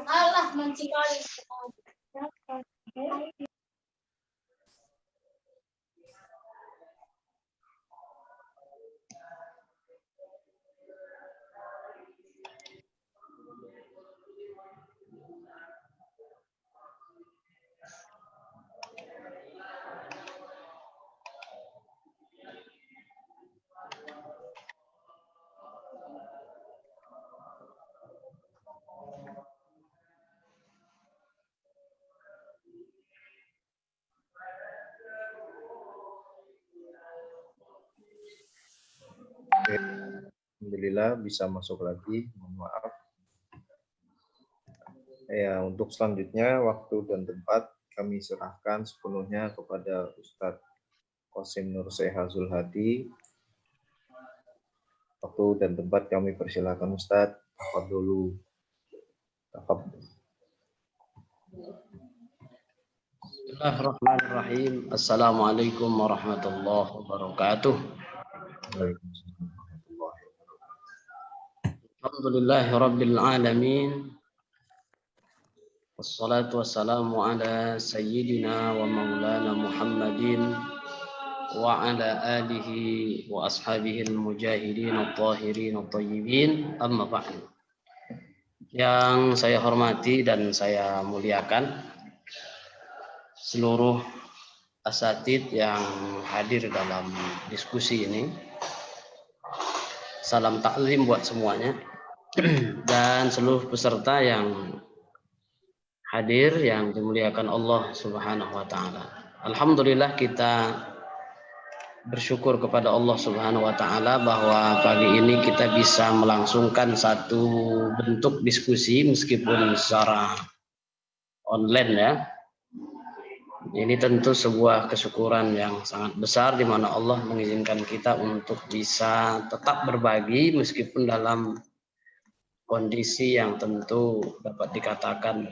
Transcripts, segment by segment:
Allah mencikali. Oke. Alhamdulillah bisa masuk lagi. Mohon maaf. Ya, untuk selanjutnya waktu dan tempat kami serahkan sepenuhnya kepada Ustadz Qasim Nur Seha Zulhadi. Waktu dan tempat kami persilakan Ustadz. Tafadholu. Bismillahirrahmanirrahim. Assalamualaikum warahmatullahi wabarakatuh. Alhamdulillahirabbil alamin. Wassalatu wassalamu ala sayyidina wa maulana Muhammadin wa ala alihi wa ashabihi al-mujahidin at-tahirin at-tayyibin. Amma ba'd. Yang saya hormati dan saya muliakan seluruh asatid yang hadir dalam diskusi ini. Salam taklim buat semuanya dan seluruh peserta yang hadir yang dimuliakan Allah Subhanahu wa taala. Alhamdulillah kita bersyukur kepada Allah Subhanahu wa taala bahwa pagi ini kita bisa melangsungkan satu bentuk diskusi meskipun secara online ya. Ini tentu sebuah kesyukuran yang sangat besar di mana Allah mengizinkan kita untuk bisa tetap berbagi meskipun dalam kondisi yang tentu dapat dikatakan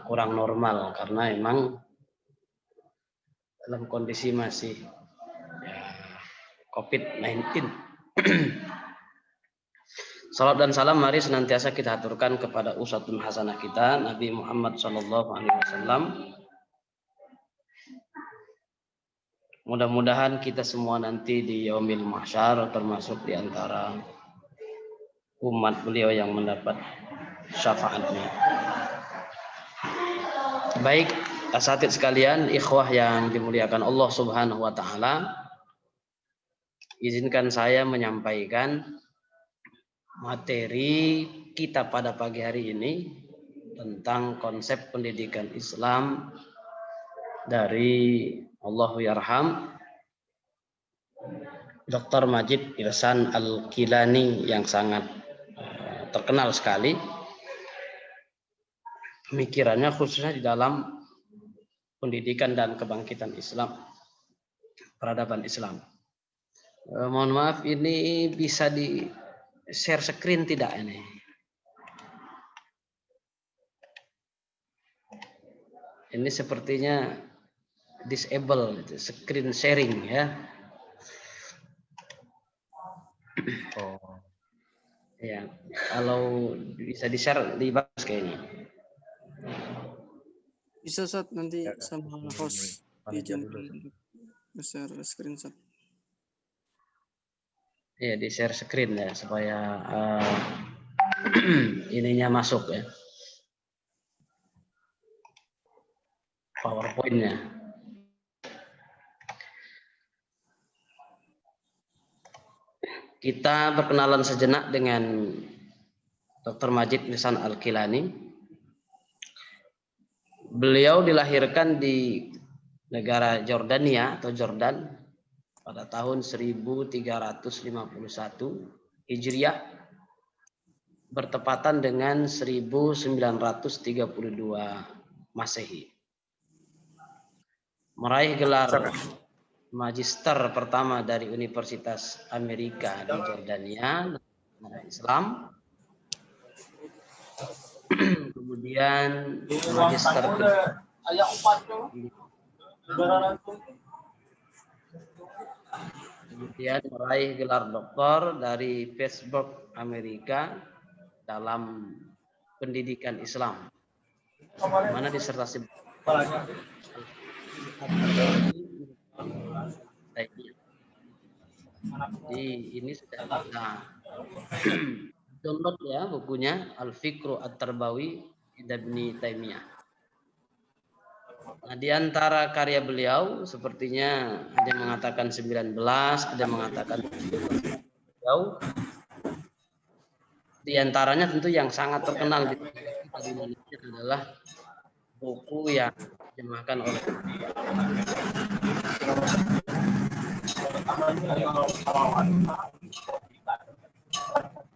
kurang normal karena emang dalam kondisi masih COVID-19. Salam dan salam mari senantiasa kita aturkan kepada uswatun hasanah kita Nabi Muhammad SAW. Mudah-mudahan kita semua nanti di yaumil mahsyar termasuk di antara umat beliau yang mendapat syafaatnya. Baik, asatid sekalian, ikhwah yang dimuliakan Allah Subhanahu wa taala, izinkan saya menyampaikan materi kita pada pagi hari ini tentang konsep pendidikan Islam dari Allahu yarham Dr. Majid Ihsan Al-Kilani yang sangat terkenal sekali pemikirannya khususnya di dalam pendidikan dan kebangkitan Islam, peradaban Islam. Mohon maaf ini bisa di share screen tidak ini? Ini sepertinya disable screen sharing ya. Oh. Ya, kalau bisa di-share di bagus kayaknya. Bisa saat nanti sama host izin share screenshot. Ya, di-share screen ya supaya ininya masuk ya. PowerPoint-nya. Kita berkenalan sejenak dengan Dr. Majid Ihsan Al-Kilani. Beliau dilahirkan di negara Jordania atau Jordan pada tahun 1351 Hijriah bertepatan dengan 1932 Masehi. Meraih gelar magister pertama dari Universitas Amerika di Jordania, negara Islam. Kemudian magister kedua. Kemudian meraih gelar doktor dari Pittsburgh Amerika dalam pendidikan Islam. Mana disertasi jadi ini sudah kita download ya bukunya Al-Fikru At-Tarbawi Ibnu Taimiyah. Nah, di antara karya beliau sepertinya ada yang mengatakan 19, ada yang mengatakan jauh. Di antaranya tentu yang sangat terkenal di Indonesia adalah buku yang diterjemahkan oleh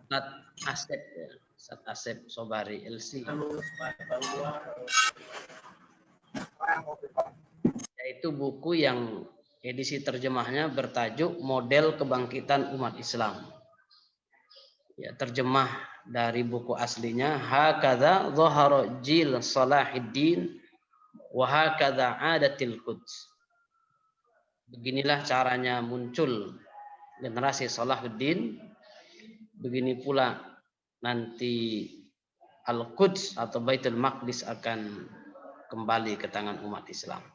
Ustaz Asep ya, Ustaz Asep Sobari LC. Yaitu buku yang edisi terjemahnya bertajuk Model Kebangkitan Umat Islam. Ya, terjemah dari buku aslinya Hakadha Dhahara Jil Salahuddin wa hakadha adatil Quds. Beginilah caranya muncul generasi Salahuddin, begini pula nanti Al-Quds atau Baitul Maqdis akan kembali ke tangan umat Islam.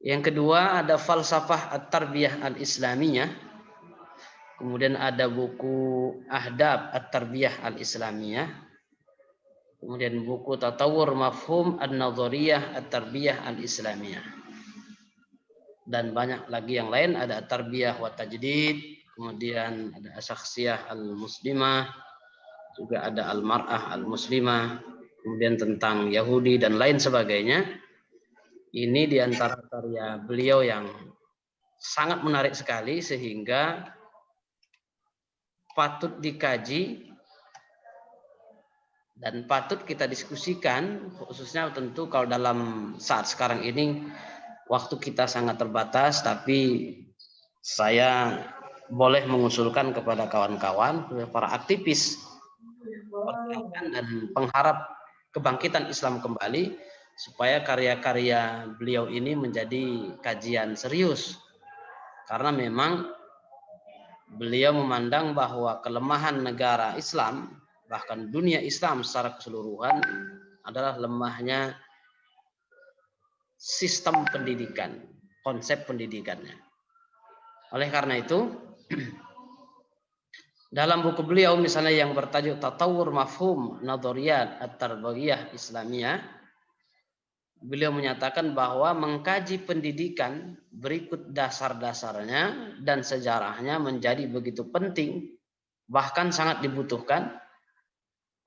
Yang kedua ada Falsafah At-Tarbiyah Al-Islamiyah. Kemudian ada buku Ahdab At-Tarbiyah Al-Islamiyah. Kemudian buku Tatawur Mafhum An-Nadhariyah At-Tarbiyah Al-Islamiyah. Dan banyak lagi yang lain, ada At-Tarbiyah wa Tajdid, kemudian ada Asyakhsiyah Al-Muslimah, juga ada Al-Mar'ah Al-Muslimah, kemudian tentang Yahudi dan lain sebagainya. Ini di antara karya beliau yang sangat menarik sekali sehingga patut dikaji dan patut kita diskusikan, khususnya tentu kalau dalam saat sekarang ini waktu kita sangat terbatas, tapi saya boleh mengusulkan kepada kawan-kawan, para aktivis dan pengharap kebangkitan Islam kembali, supaya karya-karya beliau ini menjadi kajian serius. Karena memang beliau memandang bahwa kelemahan negara Islam, bahkan dunia Islam secara keseluruhan, adalah lemahnya sistem pendidikan, konsep pendidikannya. Oleh karena itu, dalam buku beliau misalnya yang bertajuk Tatawur Mafhum Nadhariyat At-Tarbawiyah Islamiyah, beliau menyatakan bahwa mengkaji pendidikan berikut dasar-dasarnya dan sejarahnya menjadi begitu penting, bahkan sangat dibutuhkan,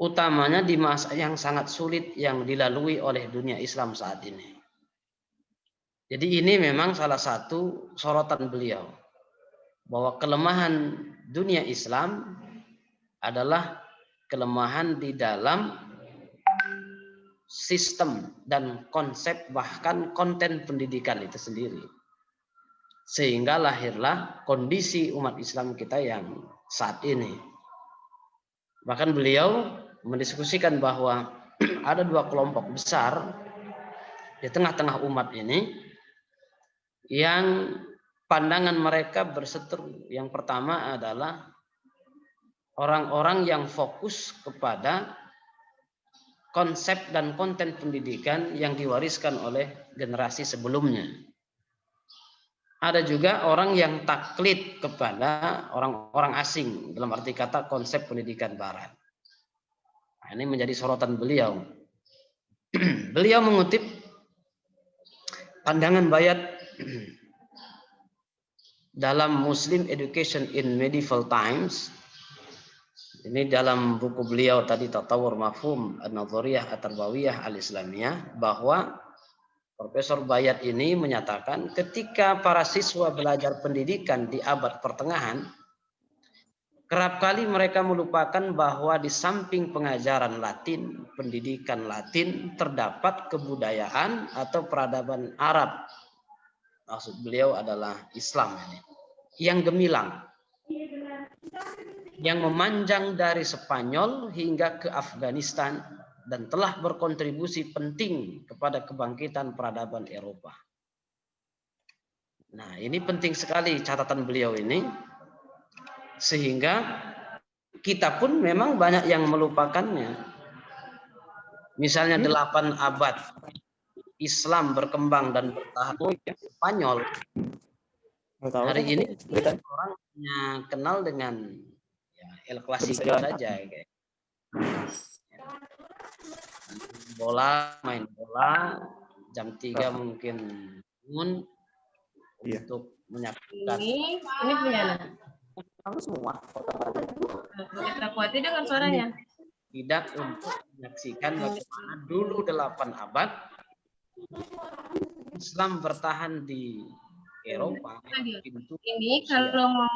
utamanya di masa yang sangat sulit yang dilalui oleh dunia Islam saat ini. Jadi ini memang salah satu sorotan beliau, bahwa kelemahan dunia Islam adalah kelemahan di dalam sistem dan konsep bahkan konten pendidikan itu sendiri. Sehingga lahirlah kondisi umat Islam kita yang saat ini. Bahkan beliau mendiskusikan bahwa ada dua kelompok besar di tengah-tengah umat ini yang pandangan mereka berseteru. Yang pertama adalah orang-orang yang fokus kepada konsep dan konten pendidikan yang diwariskan oleh generasi sebelumnya. Ada juga orang yang taklid kepada orang-orang asing, dalam arti kata konsep pendidikan barat. Nah, ini menjadi sorotan beliau. Beliau mengutip pandangan Bayat dalam Muslim Education in Medieval Times. Ini dalam buku beliau tadi Tatawur Mafhum An-Nadhariyah At-Tarbawiyah Al-Islamiyah, bahwa Profesor Bayat ini menyatakan ketika para siswa belajar pendidikan di abad pertengahan, kerap kali mereka melupakan bahwa di samping pengajaran Latin, pendidikan Latin, terdapat kebudayaan atau peradaban Arab. Maksud beliau adalah Islam ini, yang gemilang, yang memanjang dari Spanyol hingga ke Afghanistan dan telah berkontribusi penting kepada kebangkitan peradaban Eropa. Nah, ini penting sekali catatan beliau ini, sehingga kita pun memang banyak yang melupakannya. Misalnya 8 abad Islam berkembang dan bertahan di Spanyol. Hari ini orang hanya kenal dengan ya, El Clasico saja. Kayak. Main bola, jam 3 mungkin bangun untuk menyaksikan. Ini punya anak. Kamu semua. Kita kuatin dengan suaranya. Tidak untuk menyaksikan bagaimana dulu 8 abad Islam bertahan di Eropa. Pintu ini kalau mau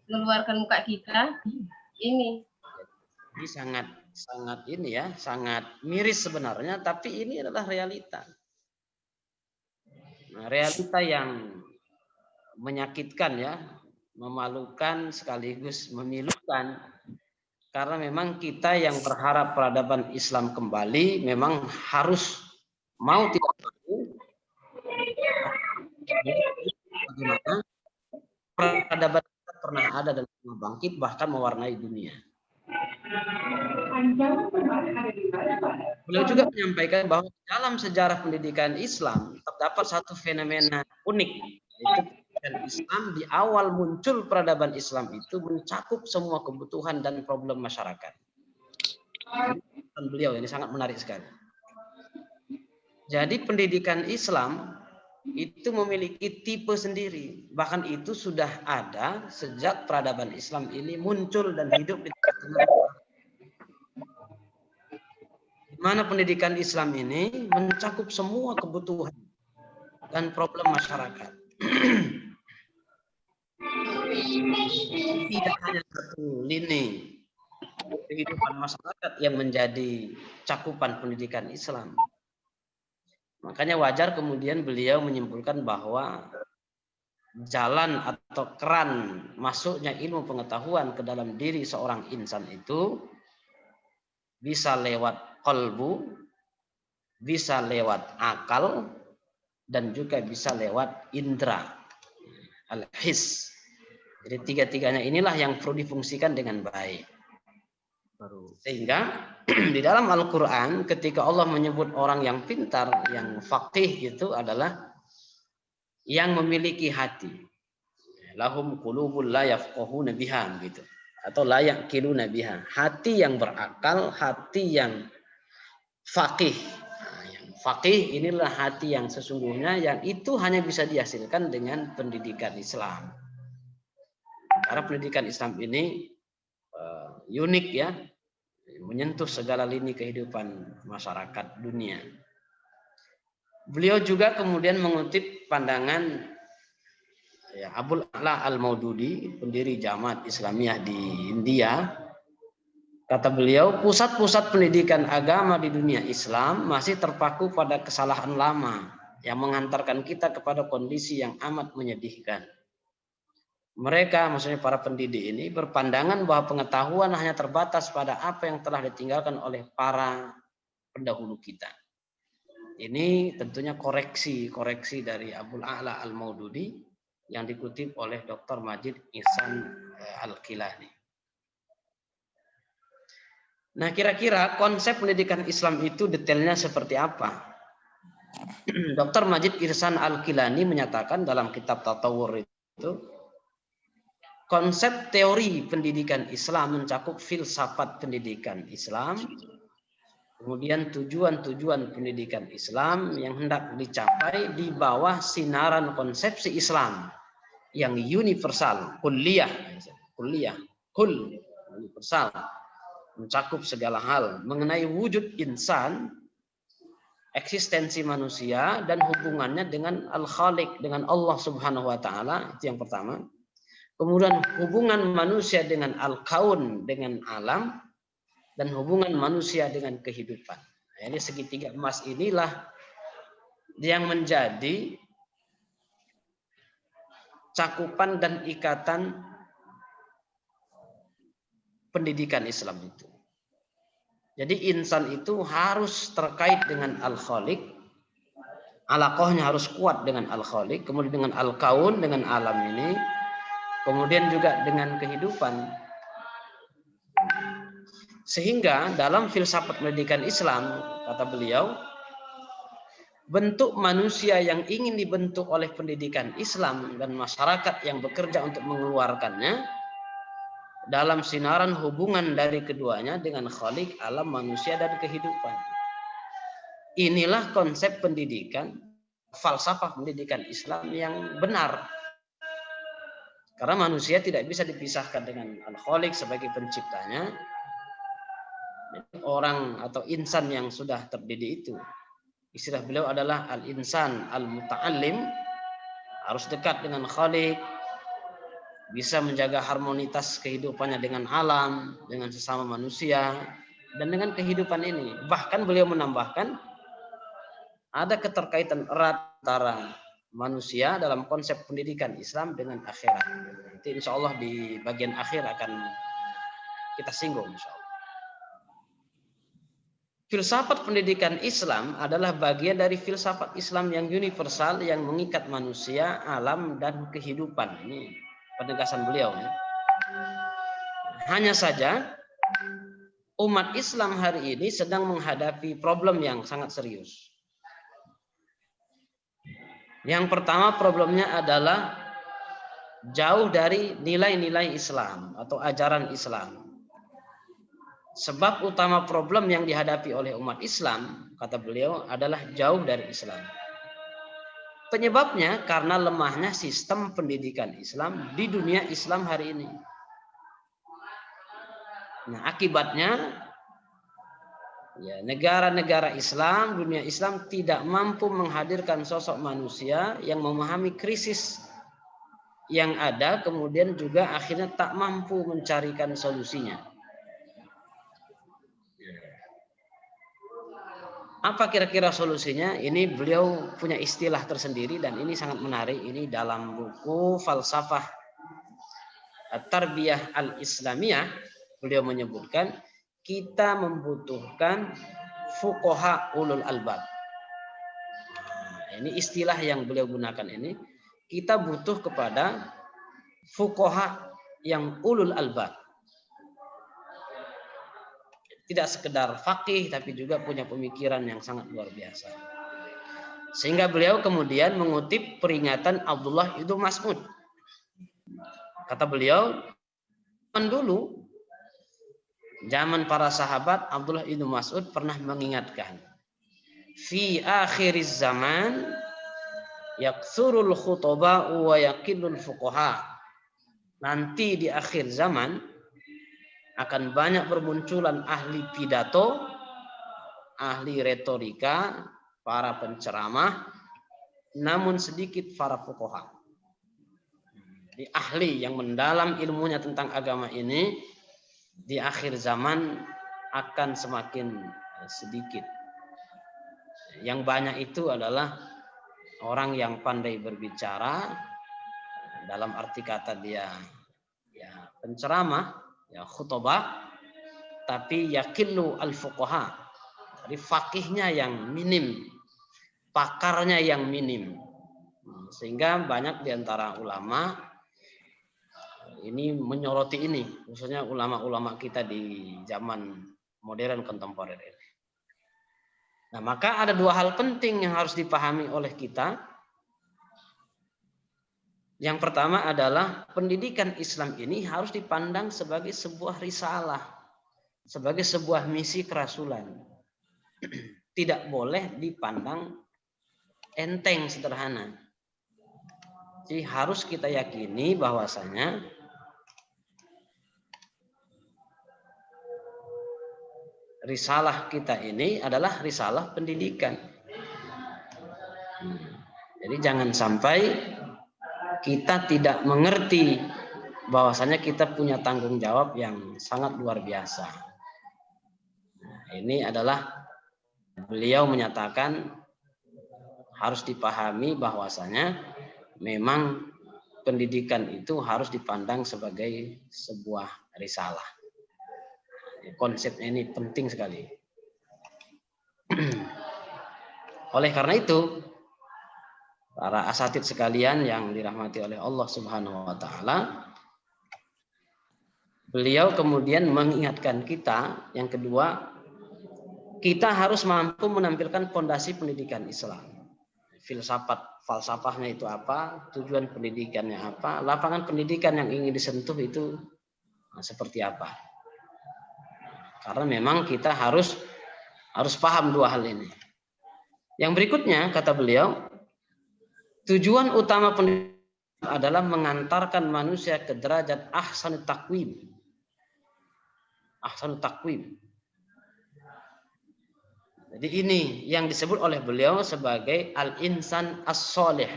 mengeluarkan muka kita, ini. Ini sangat ini ya, sangat miris sebenarnya, tapi ini adalah realita. Nah, realita yang menyakitkan ya, memalukan sekaligus memilukan. Karena memang kita yang berharap peradaban Islam kembali memang harus mau tidak mau bagaimana peradaban kita pernah ada dan pernah bangkit bahkan mewarnai dunia. Beliau juga menyampaikan bahwa dalam sejarah pendidikan Islam terdapat satu fenomena unik, yaitu pendidikan Islam di awal muncul peradaban Islam itu mencakup semua kebutuhan dan problem masyarakat. Dan beliau ini sangat menarik sekali. Jadi pendidikan Islam itu memiliki tipe sendiri, bahkan itu sudah ada sejak peradaban Islam ini muncul dan hidup di tengah-tengah. Di mana pendidikan Islam ini mencakup semua kebutuhan dan problem masyarakat. Tidak hanya satu lini kehidupan masyarakat yang menjadi cakupan pendidikan Islam. Makanya wajar kemudian beliau menyimpulkan bahwa jalan atau keran masuknya ilmu pengetahuan ke dalam diri seorang insan itu bisa lewat qalbu, bisa lewat akal, dan juga bisa lewat indra, al-his. Jadi tiga-tiganya inilah yang perlu difungsikan dengan baik. Sehingga di dalam Al-Quran ketika Allah menyebut orang yang pintar, yang faqih itu adalah yang memiliki hati. Lahum qulubul la yafqahuna biha gitu. Atau la yaqiluna biha. Hati yang berakal, hati yang faqih. Nah, yang faqih inilah hati yang sesungguhnya yang itu hanya bisa dihasilkan dengan pendidikan Islam. Karena pendidikan Islam ini unik ya. Menyentuh segala lini kehidupan masyarakat dunia. Beliau juga kemudian mengutip pandangan ya, Abul A'la Al-Maududi, pendiri Jamaat Islamiyah di India. Kata beliau, pusat-pusat pendidikan agama di dunia Islam masih terpaku pada kesalahan lama yang mengantarkan kita kepada kondisi yang amat menyedihkan. Mereka, maksudnya para pendidik ini, berpandangan bahwa pengetahuan hanya terbatas pada apa yang telah ditinggalkan oleh para pendahulu kita. Ini tentunya koreksi dari Abul A'la Al-Maududi yang dikutip oleh Dr. Majid Ihsan Al-Kilani. Nah, kira-kira konsep pendidikan Islam itu detailnya seperti apa? Dr. Majid Ihsan Al-Kilani menyatakan dalam kitab Tatawur itu, konsep teori pendidikan Islam mencakup filsafat pendidikan Islam, kemudian tujuan-tujuan pendidikan Islam yang hendak dicapai di bawah sinaran konsepsi Islam yang universal, kulliyah, universal, mencakup segala hal mengenai wujud insan, eksistensi manusia dan hubungannya dengan Al-Khaliq, dengan Allah Subhanahu wa taala, itu yang pertama. Kemudian hubungan manusia dengan al-kaun, dengan alam, dan hubungan manusia dengan kehidupan. Nah, ini segitiga emas inilah yang menjadi cakupan dan ikatan pendidikan Islam itu. Jadi insan itu harus terkait dengan al-Khaliq, alaqahnya harus kuat dengan al-Khaliq, kemudian dengan al-kaun, dengan alam ini, kemudian juga dengan kehidupan. Sehingga dalam filsafat pendidikan Islam, kata beliau, bentuk manusia yang ingin dibentuk oleh pendidikan Islam dan masyarakat yang bekerja untuk mengeluarkannya dalam sinaran hubungan dari keduanya dengan Khalik, alam, manusia, dan kehidupan. Inilah konsep pendidikan, falsafah pendidikan Islam yang benar. Karena manusia tidak bisa dipisahkan dengan Al-Khaliq sebagai penciptanya. Orang atau insan yang sudah terdidik itu, istilah beliau adalah al-insan al-muta'allim, harus dekat dengan Khaliq, bisa menjaga harmonitas kehidupannya dengan alam, dengan sesama manusia, dan dengan kehidupan ini. Bahkan beliau menambahkan ada keterkaitan erat antara manusia dalam konsep pendidikan Islam dengan akhirat. Nanti insya Allah di bagian akhir akan kita singgung insya Allah. Filsafat pendidikan Islam adalah bagian dari filsafat Islam yang universal yang mengikat manusia, alam, dan kehidupan. Ini penegasan beliau. Ya. Hanya saja umat Islam hari ini sedang menghadapi problem yang sangat serius. Yang pertama problemnya adalah jauh dari nilai-nilai Islam atau ajaran Islam. Sebab utama problem yang dihadapi oleh umat Islam, kata beliau, adalah jauh dari Islam. Penyebabnya karena lemahnya sistem pendidikan Islam di dunia Islam hari ini. Nah, akibatnya ya, negara-negara Islam, dunia Islam tidak mampu menghadirkan sosok manusia yang memahami krisis yang ada, kemudian juga akhirnya tak mampu mencarikan solusinya. Apa kira-kira solusinya? Ini beliau punya istilah tersendiri dan ini sangat menarik. Ini dalam buku Falsafah Tarbiyah Al-Islamiyah, beliau menyebutkan kita membutuhkan fuqaha ulul albab. Ini istilah yang beliau gunakan ini. Kita butuh kepada fuqaha yang ulul albab. Tidak sekedar faqih, tapi juga punya pemikiran yang sangat luar biasa. Sehingga beliau kemudian mengutip peringatan Abdullah ibnu Mas'ud. Kata beliau, dulu, zaman para sahabat, Abdullah ibnu Mas'ud pernah mengingatkan, fi akhiriz zaman yaksurul khutaba wa yaqillul fuqaha. Nanti di akhir zaman akan banyak bermunculan ahli pidato, ahli retorika, para penceramah, namun sedikit para fuqaha. Jadi ahli yang mendalam ilmunya tentang agama ini di akhir zaman akan semakin sedikit. Yang banyak itu adalah orang yang pandai berbicara, dalam arti kata dia ya penceramah, ya khutbah, tapi yaqillu al-fuqaha. Jadi fakihnya yang minim, pakarnya yang minim. Sehingga banyak di antara ulama ini menyoroti ini, khususnya ulama-ulama kita di zaman modern kontemporer ini. Nah, maka ada dua hal penting yang harus dipahami oleh kita. Yang pertama adalah pendidikan Islam ini harus dipandang sebagai sebuah risalah, sebagai sebuah misi kerasulan. Tidak boleh dipandang enteng, sederhana. Jadi harus kita yakini bahwasanya risalah kita ini adalah risalah pendidikan. Jadi jangan sampai kita tidak mengerti bahwasanya kita punya tanggung jawab yang sangat luar biasa. Nah, ini adalah beliau menyatakan harus dipahami bahwasanya memang pendidikan itu harus dipandang sebagai sebuah risalah. Konsep ini penting sekali. Oleh karena itu, para asatidz sekalian yang dirahmati oleh Allah Subhanahu wa taala, beliau kemudian mengingatkan kita, yang kedua, kita harus mampu menampilkan fondasi pendidikan Islam. Filsafat, falsafahnya itu apa, tujuan pendidikannya apa, lapangan pendidikan yang ingin disentuh itu seperti apa. Karena memang kita harus paham dua hal ini. Yang berikutnya, kata beliau, tujuan utama pendidikan adalah mengantarkan manusia ke derajat ahsanut taqwim. Ahsanut taqwim. Jadi ini yang disebut oleh beliau sebagai al-insan as-soleh.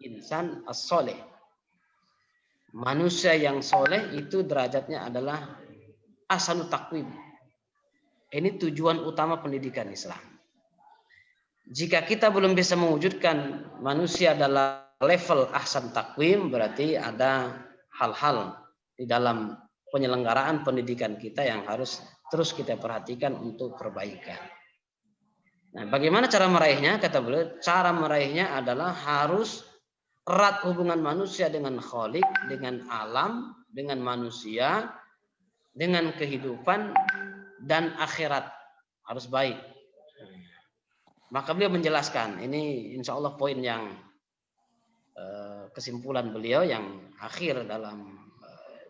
Insan as-soleh. Manusia yang soleh itu derajatnya adalah ahsanut taqwim. Ini tujuan utama pendidikan Islam. Jika kita belum bisa mewujudkan manusia dalam level ahsan taqwim, berarti ada hal-hal di dalam penyelenggaraan pendidikan kita yang harus terus kita perhatikan untuk perbaikan. Nah, bagaimana cara meraihnya? Kata beliau, cara meraihnya adalah harus erat hubungan manusia dengan Khalik, dengan alam, dengan manusia, dengan kehidupan dan akhirat harus baik. Maka beliau menjelaskan, ini insya Allah poin yang kesimpulan beliau yang akhir dalam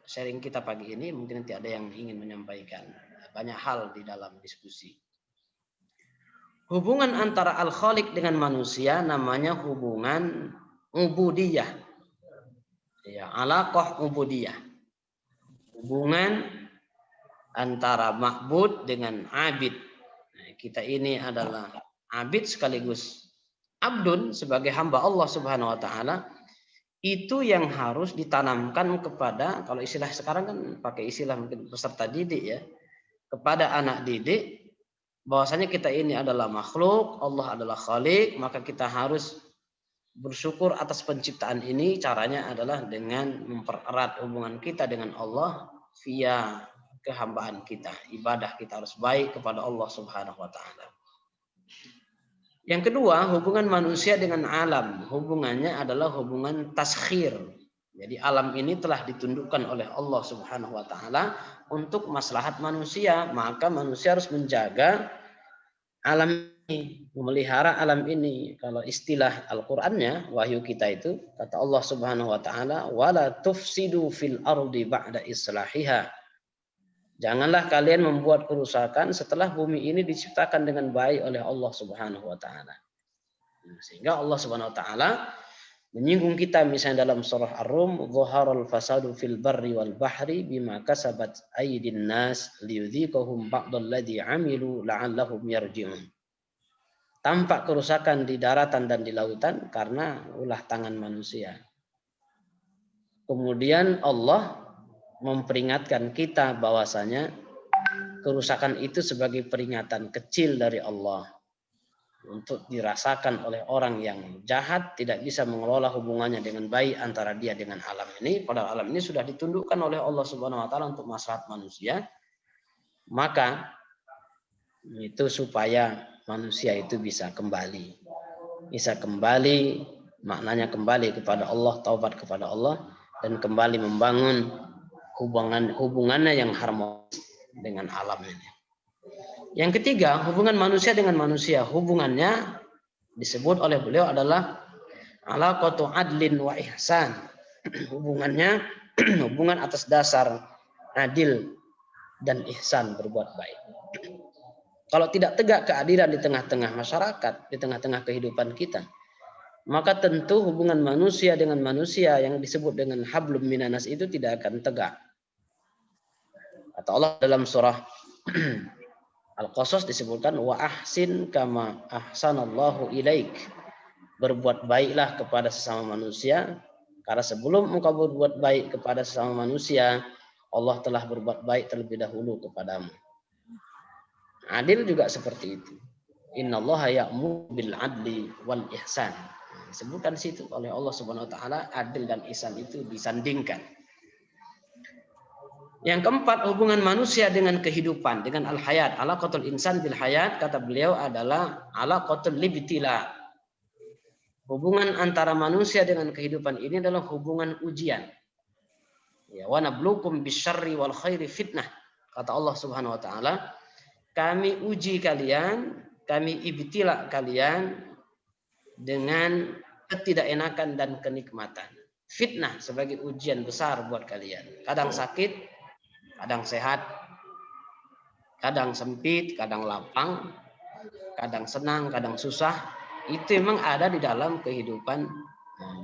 sharing kita pagi ini. Mungkin nanti ada yang ingin menyampaikan banyak hal di dalam diskusi. Hubungan antara Al-Khaliq dengan manusia namanya hubungan ubudiyah. Ya, alaqah ubudiyah. Hubungan antara ma'bud dengan abid. Nah, kita ini adalah abid sekaligus abdun sebagai hamba Allah Subhanahu wa taala. Itu yang harus ditanamkan kepada, kalau istilah sekarang kan pakai istilah mungkin peserta didik ya, kepada anak didik bahwasanya kita ini adalah makhluk, Allah adalah Khalik, maka kita harus bersyukur atas penciptaan ini. Caranya adalah dengan mempererat hubungan kita dengan Allah via kehambaan kita. Ibadah kita harus baik kepada Allah Subhanahu wa taala. Yang kedua, hubungan manusia dengan alam. Hubungannya adalah hubungan taskhir. Jadi alam ini telah ditundukkan oleh Allah Subhanahu wa taala untuk maslahat manusia, maka manusia harus menjaga alam ini, memelihara alam ini. Kalau istilah Al-Qur'annya, wahyu kita itu, kata Allah Subhanahu wa taala, "Wala tufsidu fil ardi ba'da islahiha." Janganlah kalian membuat kerusakan setelah bumi ini diciptakan dengan baik oleh Allah Subhanahu wa taala. Sehingga Allah Subhanahu wa taala menyinggung kita misalnya dalam surah Ar-Rum, "Dhaharal fasadu fil barri wal bahri bima kasabat aydin nas liyudhiqahum ba'dalladzi 'amilu la'allahum yarji'un." Tampak kerusakan di daratan dan di lautan karena ulah tangan manusia. Kemudian Allah memperingatkan kita bahwasanya kerusakan itu sebagai peringatan kecil dari Allah untuk dirasakan oleh orang yang jahat, tidak bisa mengelola hubungannya dengan baik antara dia dengan alam ini. Padahal alam ini sudah ditundukkan oleh Allah Subhanahu wa taala untuk maslahat manusia. Maka itu supaya manusia itu bisa kembali. Bisa kembali, maknanya kembali kepada Allah, taubat kepada Allah dan kembali membangun hubungannya yang harmonis dengan alam ini. Yang ketiga, hubungan manusia dengan manusia. Hubungannya disebut oleh beliau adalah alaqatu adlin wa ihsan. Hubungannya hubungan atas dasar adil dan ihsan, berbuat baik. Kalau tidak tegak keadilan di tengah-tengah masyarakat, di tengah-tengah kehidupan kita, maka tentu hubungan manusia dengan manusia yang disebut dengan hablum minanas itu tidak akan tegak. Kata Allah dalam surah Al-Qasas disebutkan, wa ahsin kama ahsanallahu ilaik. Berbuat baiklah kepada sesama manusia, karena sebelum engkau berbuat baik kepada sesama manusia, Allah telah berbuat baik terlebih dahulu kepadamu. Adil juga seperti itu. Innallaha ya'muru bil adli wal ihsan. Disebutkan di situ oleh Allah Subhanahu wa taala, adil dan ihsan itu disandingkan. Yang keempat, hubungan manusia dengan kehidupan, dengan al-hayat. Alaqatul insan bil hayat, kata beliau, adalah alaqatul libtila. Hubungan antara manusia dengan kehidupan ini adalah hubungan ujian. Ya, wa nabluukum bisyarri wal khairi fitnah. Kata Allah Subhanahu wa taala, kami uji kalian, kami ibtila kalian dengan ketidakenakan dan kenikmatan. Fitnah sebagai ujian besar buat kalian. Kadang sakit, kadang sehat, kadang sempit, kadang lapang, kadang senang, kadang susah. Itu memang ada di dalam kehidupan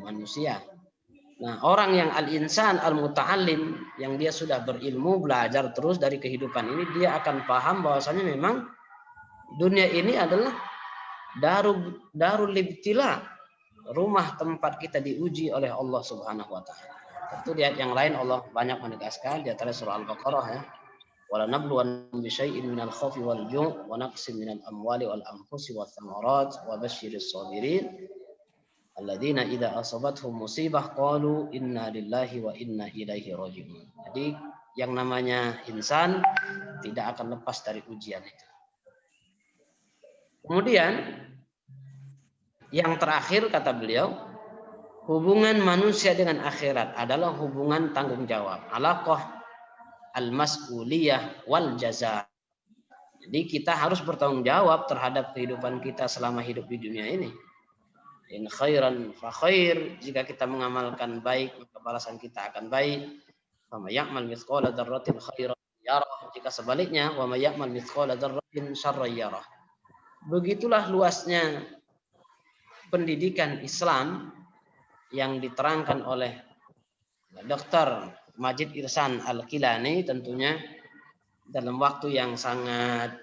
manusia. Nah, orang yang al-insan al-muta'allim, yang dia sudah berilmu, belajar terus dari kehidupan ini, dia akan paham bahwasanya memang dunia ini adalah darul ibtila, rumah tempat kita diuji oleh Allah Subhanahu wa taala. Tentu di ayat yang lain Allah banyak menegaskan, di antara surah Al-Baqarah ya. Wala nabluwannakum bisyai'in minal khaufi wal ju' wa naqsin minal amwali wal anfusi wath thamarat wa basyiris sabirin alladzina idza asabathum musibah qalu inna lillahi wa inna ilaihi raji'un. Jadi yang namanya insan tidak akan lepas dari ujian itu. Kemudian yang terakhir kata beliau, hubungan manusia dengan akhirat adalah hubungan tanggung jawab, alaqah al-mas'uliyah wal jaza. Jadi kita harus bertanggung jawab terhadap kehidupan kita selama hidup di dunia ini. In khairan fa khair, jika kita mengamalkan baik maka balasan kita akan baik. Wa may ya'mal mithqala dzarratin khairan yarah, jika sebaliknya wa may ya'mal mithqala dzarratin syarran yarah. Begitulah luasnya pendidikan Islam yang diterangkan oleh Dr. Majid Ihsan Al-Kilani, tentunya dalam waktu yang sangat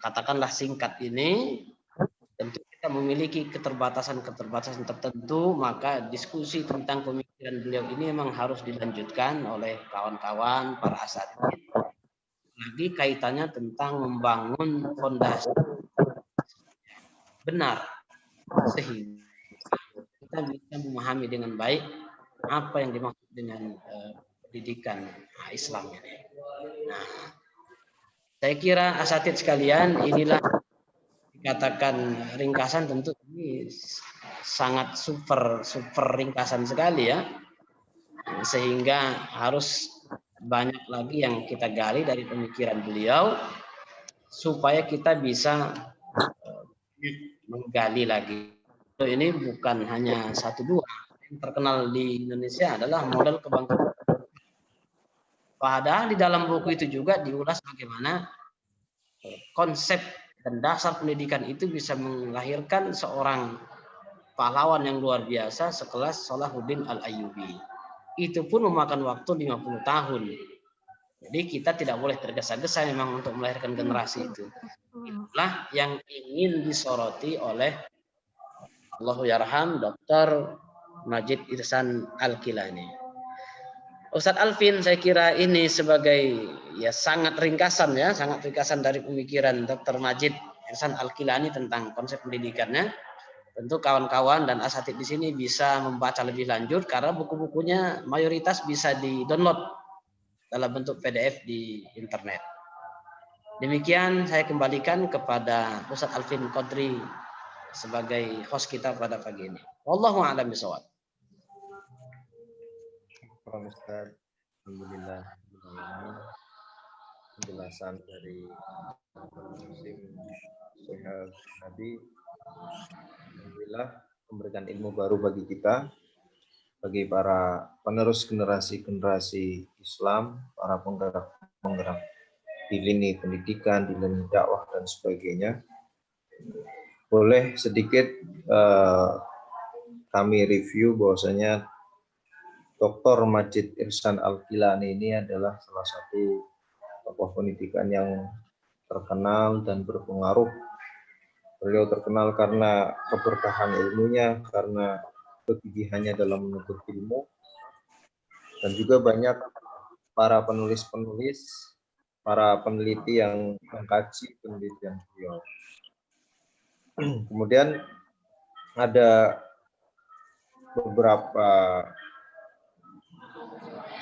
katakanlah singkat ini. Tentu kita memiliki keterbatasan tertentu, maka diskusi tentang pemikiran beliau ini memang harus dilanjutkan oleh kawan-kawan para asatidz. Lagi kaitannya tentang membangun fondasi benar sehingga kita bisa memahami dengan baik apa yang dimaksud dengan pendidikan Islam ini. Nah, saya kira asatidz sekalian, inilah dikatakan ringkasan, tentu ini sangat super ringkasan sekali ya, sehingga harus banyak lagi yang kita gali dari pemikiran beliau supaya kita bisa menggali lagi. Ini bukan hanya 1-2, yang terkenal di Indonesia adalah model kebangkitan. Padahal di dalam buku itu juga diulas bagaimana konsep dan dasar pendidikan itu bisa melahirkan seorang pahlawan yang luar biasa sekelas Salahuddin Al-Ayyubi. Itu pun memakan waktu 50 tahun. Jadi kita tidak boleh tergesa-gesa memang untuk melahirkan generasi itu. Itulah yang ingin disoroti oleh Allahu yarham Dr. Majid Ihsan Al-Kilani. Ustadz Alvin, saya kira ini sebagai ya sangat ringkasan dari pemikiran Dr. Majid Ihsan Al-Kilani tentang konsep pendidikannya. Tentu kawan-kawan dan asatidz di sini bisa membaca lebih lanjut karena buku-bukunya mayoritas bisa di-download dalam bentuk PDF di internet. Demikian saya kembalikan kepada Ustadz Alvin Qadri sebagai host kita pada pagi ini. Wallahu a'lam bishawab. Ustaz, alhamdulillah penjelasan dari Musim Sehat tadi, alhamdulillah memberikan ilmu baru bagi kita, bagi para penerus generasi Islam, para penggerak di lini pendidikan, di lini dakwah dan sebagainya. Boleh sedikit kami review bahwasanya Dr. Majid Ihsan Al-Kilani ini adalah salah satu tokoh pendidikan yang terkenal dan berpengaruh. Beliau terkenal karena keberkahan ilmunya, karena kegigihannya dalam menuntut ilmu, dan juga banyak para penulis-penulis, para peneliti yang mengkaji penelitian beliau. Kemudian ada beberapa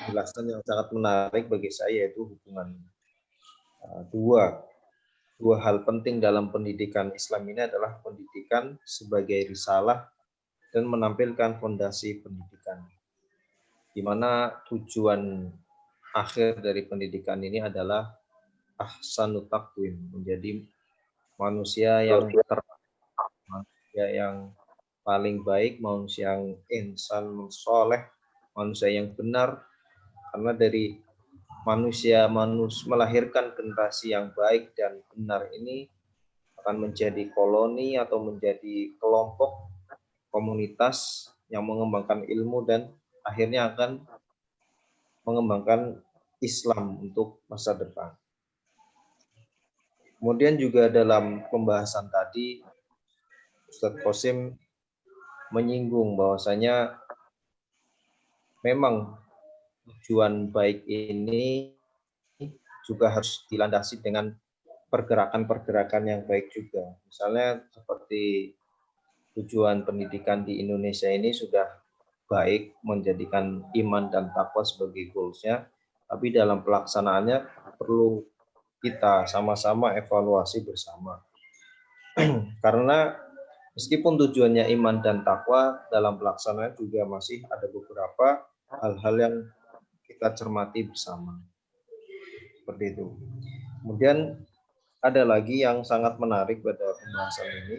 penjelasan yang sangat menarik bagi saya, yaitu hubungan dua hal penting dalam pendidikan Islam ini adalah pendidikan sebagai risalah dan menampilkan fondasi pendidikan, di mana tujuan akhir dari pendidikan ini adalah ahsanut taqwim, menjadi manusia yang manusia yang paling baik, manusia yang insan soleh, manusia yang benar. Karena dari manusia melahirkan generasi yang baik dan benar ini akan menjadi koloni atau menjadi kelompok komunitas yang mengembangkan ilmu dan akhirnya akan mengembangkan Islam untuk masa depan. Kemudian juga dalam pembahasan tadi Ustadz Qasim menyinggung bahwasanya memang tujuan baik ini juga harus dilandasi dengan pergerakan-pergerakan yang baik juga. Misalnya seperti tujuan pendidikan di Indonesia ini sudah baik, menjadikan iman dan takwa sebagai goals-nya, tapi dalam pelaksanaannya perlu kita sama-sama evaluasi bersama. Karena meskipun tujuannya iman dan takwa, dalam pelaksanaan juga masih ada beberapa hal-hal yang kita cermati bersama. Seperti itu. Kemudian ada lagi yang sangat menarik pada pembahasan ini,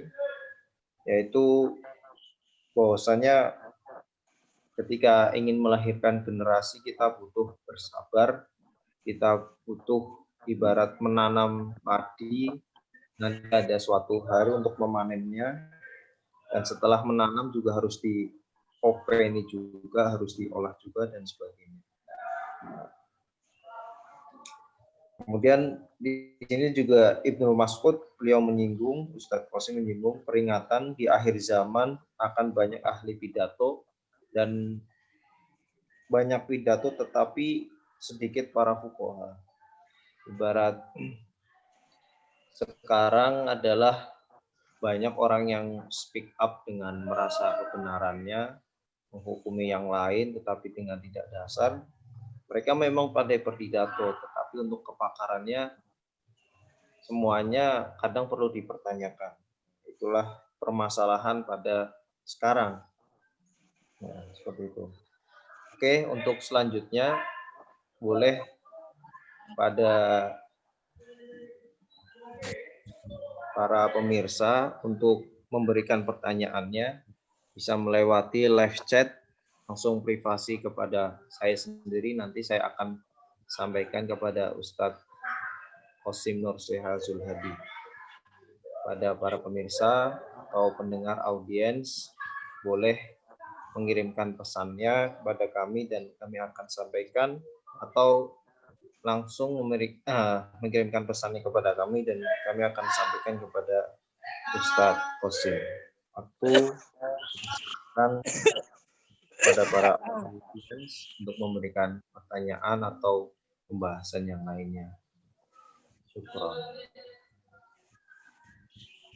yaitu bahwasanya ketika ingin melahirkan generasi kita butuh bersabar, kita butuh ibarat menanam padi, nanti ada suatu hari untuk memanennya, dan setelah menanam juga harus diopeni juga, harus diolah juga, dan sebagainya. Kemudian di sini juga Ibnu Mas'ud, beliau menyinggung, Ustadz Qasim menyinggung peringatan di akhir zaman akan banyak ahli pidato dan banyak pidato tetapi sedikit para fuqaha. Ibarat sekarang adalah banyak orang yang speak up dengan merasa kebenarannya, menghukumi yang lain tetapi dengan tidak dasar. Mereka memang pandai berpidato, tetapi untuk kepakarannya semuanya kadang perlu dipertanyakan. Itulah permasalahan pada sekarang. Nah, seperti itu. Oke, untuk selanjutnya boleh pada para pemirsa untuk memberikan pertanyaannya bisa melewati live chat langsung privasi kepada saya sendiri, nanti saya akan sampaikan kepada Ustadz Qasim Nur Seha Zulhadi. Pada para pemirsa atau pendengar audiens boleh mengirimkan pesannya kepada kami dan kami akan sampaikan, atau langsung mengirimkan pesannya kepada kami dan kami akan sampaikan kepada Ustadz Qasim. Aku akan pada para audiens untuk memberikan pertanyaan atau pembahasan yang lainnya. Syukron.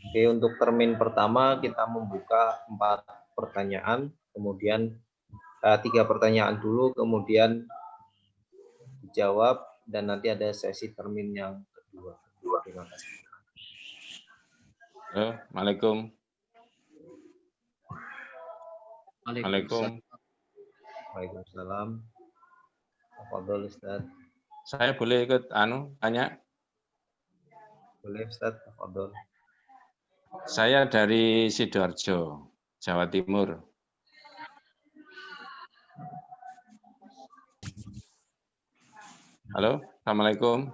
Oke, untuk termin pertama kita membuka 4 pertanyaan, kemudian 3 pertanyaan dulu, kemudian dijawab, dan nanti ada sesi termin yang kedua. Terima kasih. Assalamualaikum. Waalaikumsalam. Waalaikumsalam. Tafadhol Ustaz. Saya boleh ikut tanya? Boleh Ustaz, tafadhol. Saya dari Sidoarjo, Jawa Timur. Halo, Assalamualaikum.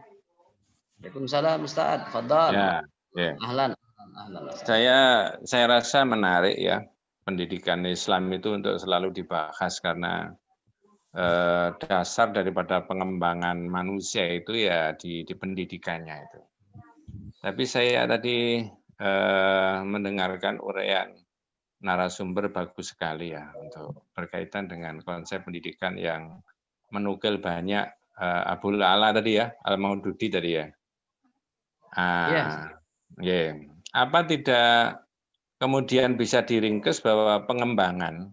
Waalaikumsalam Ustaz, fadhal. Ya. Ahlan. Saya rasa menarik ya, pendidikan Islam itu untuk selalu dibahas karena dasar daripada pengembangan manusia itu ya di pendidikannya itu. Tapi saya tadi mendengarkan uraian narasumber bagus sekali ya untuk berkaitan dengan konsep pendidikan yang menukil banyak Abul Ala tadi ya, Al-Maududi tadi ya. Apa tidak kemudian bisa diringkes bahwa pengembangan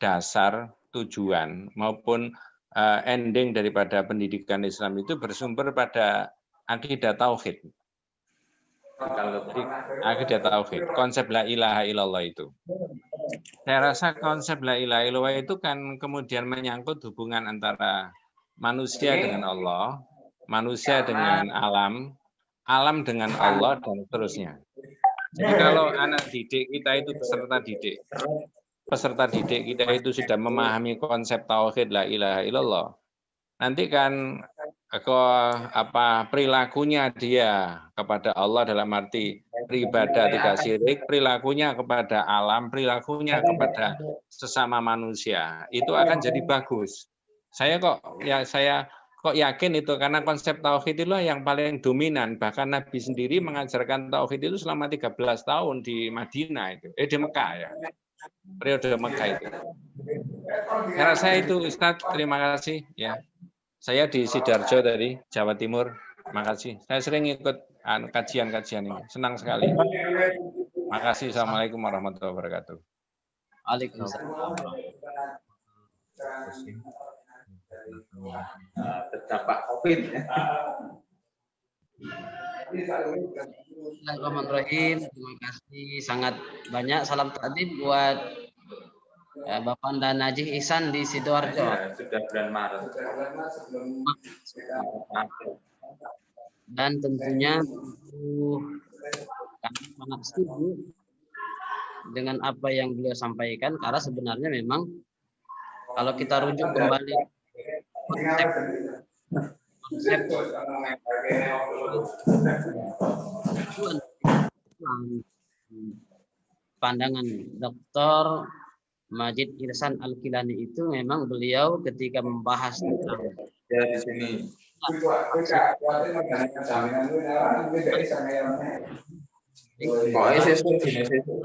dasar, tujuan maupun ending daripada pendidikan Islam itu bersumber pada akidah tauhid. Akidah tauhid, konsep la ilaha illallah itu. Saya rasa konsep la ilaha illallah itu kan kemudian menyangkut hubungan antara manusia dengan Allah, manusia dengan alam, alam dengan Allah, dan seterusnya. Jadi kalau anak didik kita itu peserta didik kita itu sudah memahami konsep tauhid la ilaha illallah, nanti kan perilakunya dia kepada Allah dalam arti beribadah tidak syirik, perilakunya kepada alam, perilakunya kepada sesama manusia itu akan jadi bagus. Saya kok yakin itu karena konsep tauhid itulah yang paling dominan. Bahkan Nabi sendiri mengajarkan tauhid itu selama 13 tahun di Madinah itu, di Mekah ya. Periode Mekah itu. Saya rasa itu Ustadz, terima kasih ya. Saya di Sidoarjo dari Jawa Timur. Terima kasih. Saya sering ikut kajian-kajian ini. Senang sekali. Terima kasih. Assalamualaikum warahmatullahi wabarakatuh. Waalaikumsalam. Terdampak COVID. Bismillahirrahmanirrahim. Terima kasih sangat banyak. Salam takdim buat Bapak dan Najih Ihsan di Sidoarjo. Ya, sudah bulan Maret. Dan tentunya kami sangat setuju dengan apa yang beliau sampaikan, karena sebenarnya memang kalau kita rujuk kembali konsep pandangan Dr. Majid Ihsan Al-Kilani itu memang beliau ketika membahas tentang Ya di sini. Pokoknya sesuk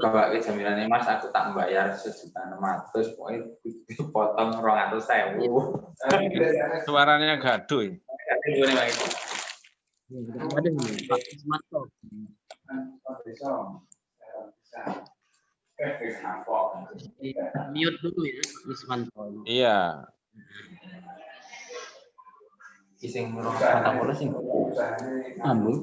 bawa jaminannya Mas, aku tak bayar 1.600.000, pokoknya dipotong 200.000. Suaranya gaduh. ada Pak Ismanto. Mute dulu ya Pak Ismanto. Iya. Iseng merokok boleh sih. Ambil.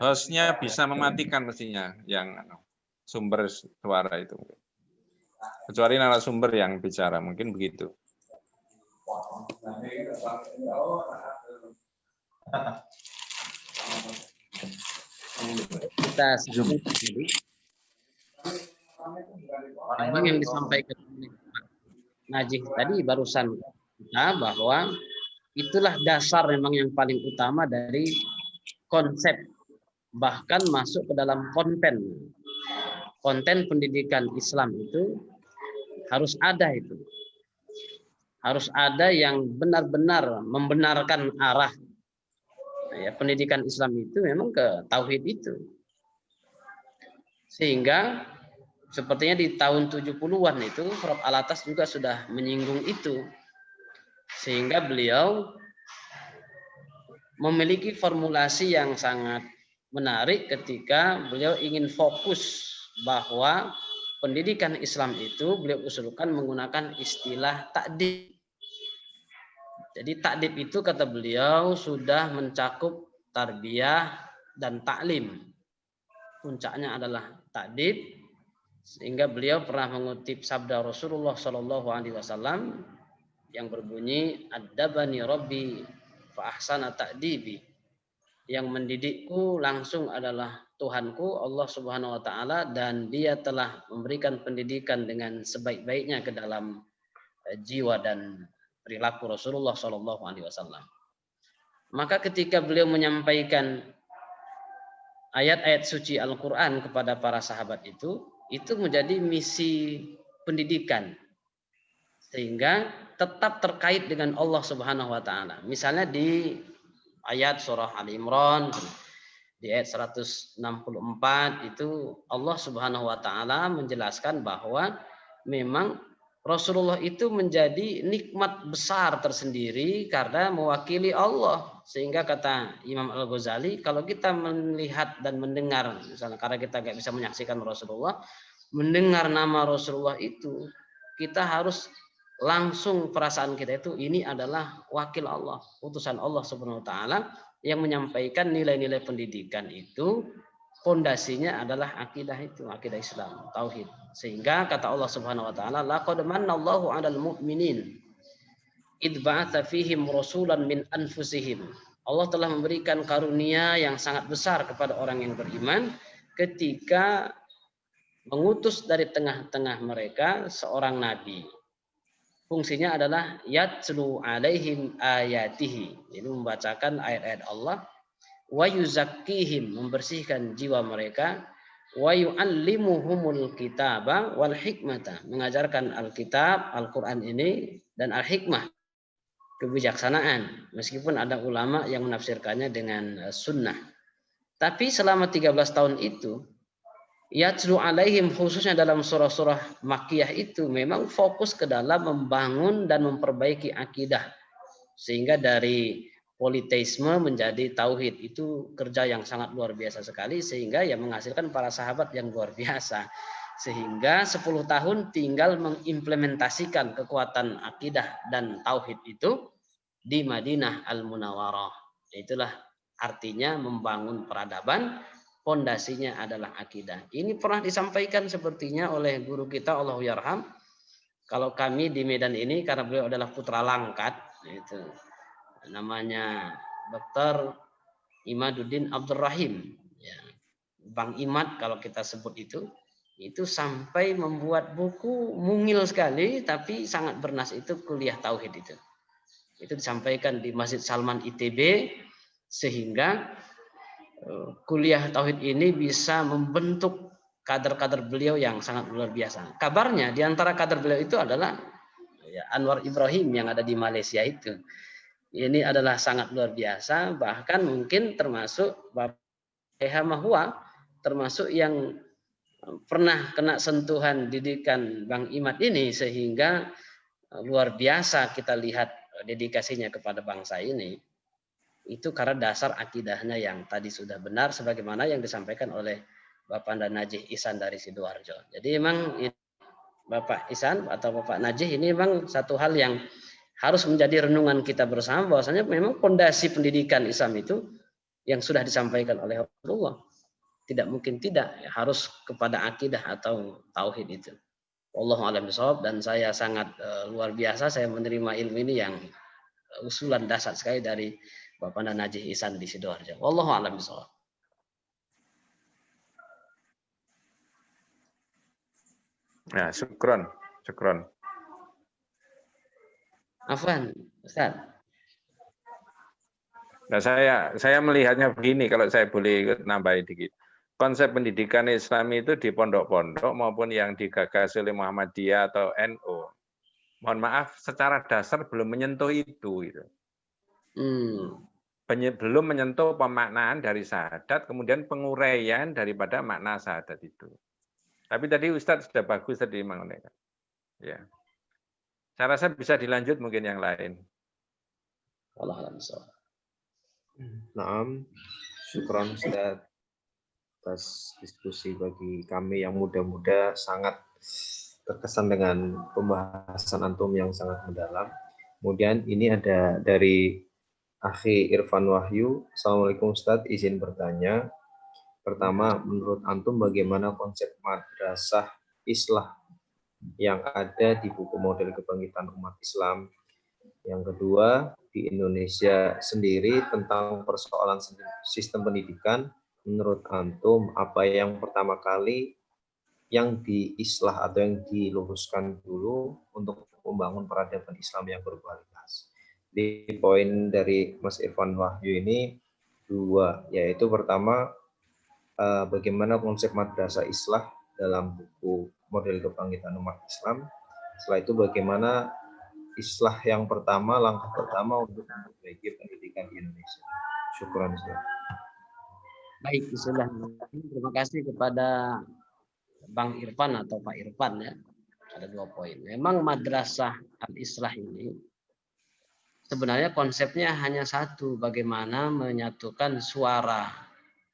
Hostnya bisa mematikan mestinya yang sumber suara itu. Kecuali narasumber yang bicara, mungkin begitu. Kita zoom. Memang yang disampaikan oleh Pak Najih tadi barusan kita bahwa itulah dasar memang yang paling utama dari konsep, bahkan masuk ke dalam konten pendidikan Islam itu harus ada itu. Harus ada yang benar-benar membenarkan arah ya, pendidikan Islam itu memang ke tauhid itu. Sehingga sepertinya di tahun 70-an itu Prof. Alatas juga sudah menyinggung itu. Sehingga beliau memiliki formulasi yang sangat menarik ketika beliau ingin fokus bahwa pendidikan Islam itu beliau usulkan menggunakan istilah takdib. Jadi takdib itu kata beliau sudah mencakup tarbiyah dan taklim. Puncaknya adalah takdib. Sehingga beliau pernah mengutip sabda Rasulullah SAW yang berbunyi, "Adabani Rabbi fa ahsana ta'dibi." Yang mendidikku langsung adalah Tuhanku Allah Subhanahu wa taala, dan dia telah memberikan pendidikan dengan sebaik-baiknya ke dalam jiwa dan perilaku Rasulullah SAW. Maka ketika beliau menyampaikan ayat-ayat suci Al-Qur'an kepada para sahabat itu menjadi misi pendidikan, sehingga tetap terkait dengan Allah Subhanahu wa taala. Misalnya di ayat surah Ali Imran di ayat 164 itu Allah Subhanahu wa taala menjelaskan bahwa memang Rasulullah itu menjadi nikmat besar tersendiri karena mewakili Allah. Sehingga kata Imam Al-Ghazali, kalau kita melihat dan mendengar, misalnya karena kita nggak bisa menyaksikan Rasulullah, mendengar nama Rasulullah itu kita harus langsung perasaan kita itu ini adalah wakil Allah, utusan Allah Subhanahu wa taala yang menyampaikan nilai-nilai pendidikan itu fondasinya adalah akidah itu, akidah Islam, tauhid. Sehingga kata Allah Subhanahu wa taala, laqad manallahu 'alal mu'minin id ba'atsa fihim rasulan min anfusihim. Allah telah memberikan karunia yang sangat besar kepada orang yang beriman ketika mengutus dari tengah-tengah mereka seorang nabi. Fungsinya adalah yatslu alaihim ayatihi, ini membacakan ayat-ayat Allah, wa yuzakkihim, membersihkan jiwa mereka, wa yu'allimuhumul kitaba wal hikmata, mengajarkan Alkitab, Al-Qur'an ini dan al-hikmah, kebijaksanaan, meskipun ada ulama yang menafsirkannya dengan sunnah. Tapi selama 13 tahun itu yatslu alaihim, khususnya dalam surah-surah Makkiyah itu memang fokus ke dalam membangun dan memperbaiki akidah, sehingga dari politeisme menjadi tauhid. Itu kerja yang sangat luar biasa sekali, sehingga ya menghasilkan para sahabat yang luar biasa, sehingga 10 tahun tinggal mengimplementasikan kekuatan akidah dan tauhid itu di Madinah Al-Munawwarah. Itulah artinya membangun peradaban, fondasinya adalah akidah. Ini pernah disampaikan sepertinya oleh guru kita, Allahu yarham. Kalau kami di Medan ini, karena beliau adalah putra Langkat, itu namanya Dr. Imaduddin Abdurrahim, ya, Bang Imad kalau kita sebut itu sampai membuat buku mungil sekali, tapi sangat bernas, itu kuliah tauhid itu. Itu disampaikan di Masjid Salman ITB, sehingga kuliah tauhid ini bisa membentuk kader-kader beliau yang sangat luar biasa. Kabarnya di antara kader beliau itu adalah ya, Anwar Ibrahim yang ada di Malaysia itu. Ini adalah sangat luar biasa, bahkan mungkin termasuk Bapak Eha Mahwa, termasuk yang pernah kena sentuhan didikan Bang Imad ini, sehingga luar biasa kita lihat dedikasinya kepada bangsa ini. Itu karena dasar akidahnya yang tadi sudah benar, sebagaimana yang disampaikan oleh Bapak Najih Ihsan dari Sidoarjo. Jadi memang Bapak Ihsan atau Bapak Najih ini memang satu hal yang harus menjadi renungan kita bersama, bahwasanya memang fondasi pendidikan Islam itu yang sudah disampaikan oleh Rasulullah tidak mungkin tidak, harus kepada akidah atau tauhid itu. Wallahu a'lam bishawab. Dan saya sangat luar biasa saya menerima ilmu ini yang usulan dasar sekali dari Bapak Najih Ihsan di Sidoarjo. Wallahu a'lam bishawab. Ya, syukron. Afwan, Ustaz. Nah, saya melihatnya begini, kalau saya boleh ikut nambahin dikit. Konsep pendidikan Islam itu di pondok-pondok maupun yang digagas oleh Muhammadiyah atau NU, mohon maaf, secara dasar belum menyentuh itu. Gitu. Belum menyentuh pemaknaan dari syahadat, kemudian penguraian daripada makna syahadat itu. Tapi tadi Ustadz sudah bagus tadi mengenai. Ya. Saya rasa bisa dilanjut mungkin yang lain. Naam, syukran Ustaz atas diskusi bagi kami yang muda-muda, sangat terkesan dengan pembahasan antum yang sangat mendalam. Kemudian ini ada dari Akhi Irfan Wahyu. Assalamualaikum Ustaz, izin bertanya. Pertama, menurut antum bagaimana konsep madrasah islah yang ada di buku model kebangkitan umat Islam? Yang kedua, di Indonesia sendiri tentang persoalan sistem pendidikan, menurut antum apa yang pertama kali yang diislah atau yang diluruskan dulu untuk membangun peradaban Islam yang berkualitas? Di poin dari Mas Irfan Wahyu ini dua, yaitu pertama, bagaimana konsep madrasah islah dalam buku model kebangkitan umat Islam. Setelah itu bagaimana islah yang pertama, langkah pertama untuk memperbaiki pendidikan di Indonesia. Syukran. Baik, bismillahirrahmanirrahim. Terima kasih kepada Bang Irfan atau Pak Irfan ya. Ada 2 poin. Memang madrasah al-islah ini sebenarnya konsepnya hanya satu, bagaimana menyatukan suara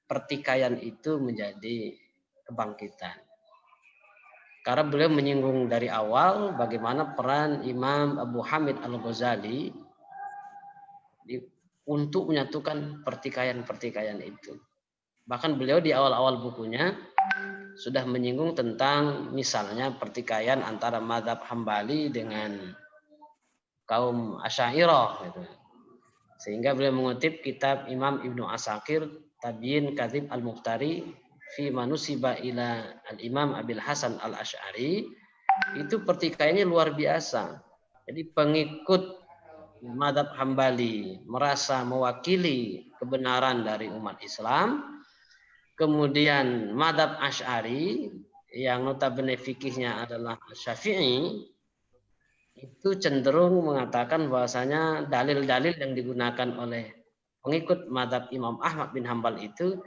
pertikaian itu menjadi kebangkitan. karena beliau menyinggung dari awal bagaimana peran Imam Abu Hamid Al-Ghazali untuk menyatukan pertikaian-pertikaian itu. Bahkan beliau di awal-awal bukunya sudah menyinggung tentang misalnya pertikaian antara mazhab Hambali dengan kaum Asy'ariyah gitu. Sehingga beliau mengutip kitab Imam Ibnu Asakir Tabyin Kadzib Al-Muftari fi manusiba ila Al-Imam Abil Hasan Al-Asy'ari, itu pertikaiannya luar biasa. Jadi pengikut mazhab Hambali merasa mewakili kebenaran dari umat Islam, kemudian mazhab Asy'ari yang notabene fikihnya adalah Syafi'i itu cenderung mengatakan bahwasanya dalil-dalil yang digunakan oleh pengikut mazhab Imam Ahmad bin Hambal itu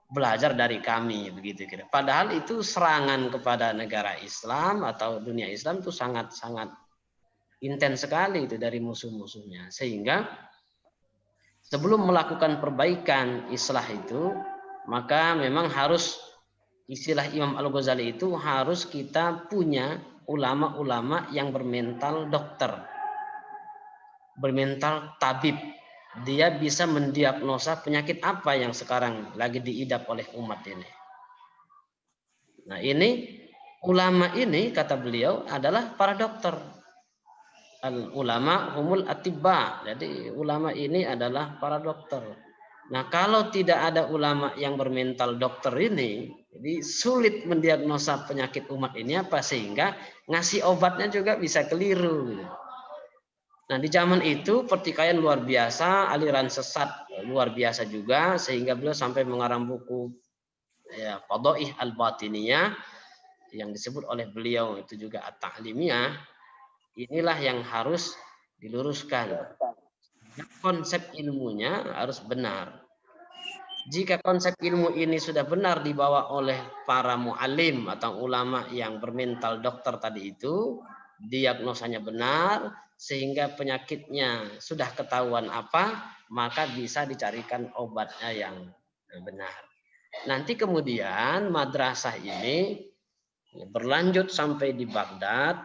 belajar dari kami, begitu kira. Padahal itu serangan kepada negara Islam atau dunia Islam itu sangat-sangat intens sekali itu dari musuh-musuhnya. Sehingga sebelum melakukan perbaikan islah itu, maka memang harus istilah Imam Al-Ghazali itu harus kita punya ulama-ulama yang bermental dokter, bermental tabib. Dia bisa mendiagnosa penyakit apa yang sekarang lagi diidap oleh umat ini. Nah ini, ulama ini kata beliau adalah para dokter. Al-ulama humul atibba. Jadi ulama ini adalah para dokter. Nah kalau tidak ada ulama yang bermental dokter ini, jadi sulit mendiagnosa penyakit umat ini apa, sehingga ngasih obatnya juga bisa keliru. Nah di zaman itu pertikaian luar biasa, aliran sesat luar biasa juga, sehingga beliau sampai mengarang buku ya, Fadhaih Al-Batiniyah yang disebut oleh beliau itu juga At-Ta'limiyah. Inilah yang harus diluruskan. Konsep ilmunya harus benar. Jika konsep ilmu ini sudah benar dibawa oleh para mu'alim atau ulama yang bermental dokter tadi itu, diagnosanya benar, sehingga penyakitnya sudah ketahuan apa, maka bisa dicarikan obatnya yang benar. Nanti kemudian madrasah ini berlanjut sampai di Baghdad,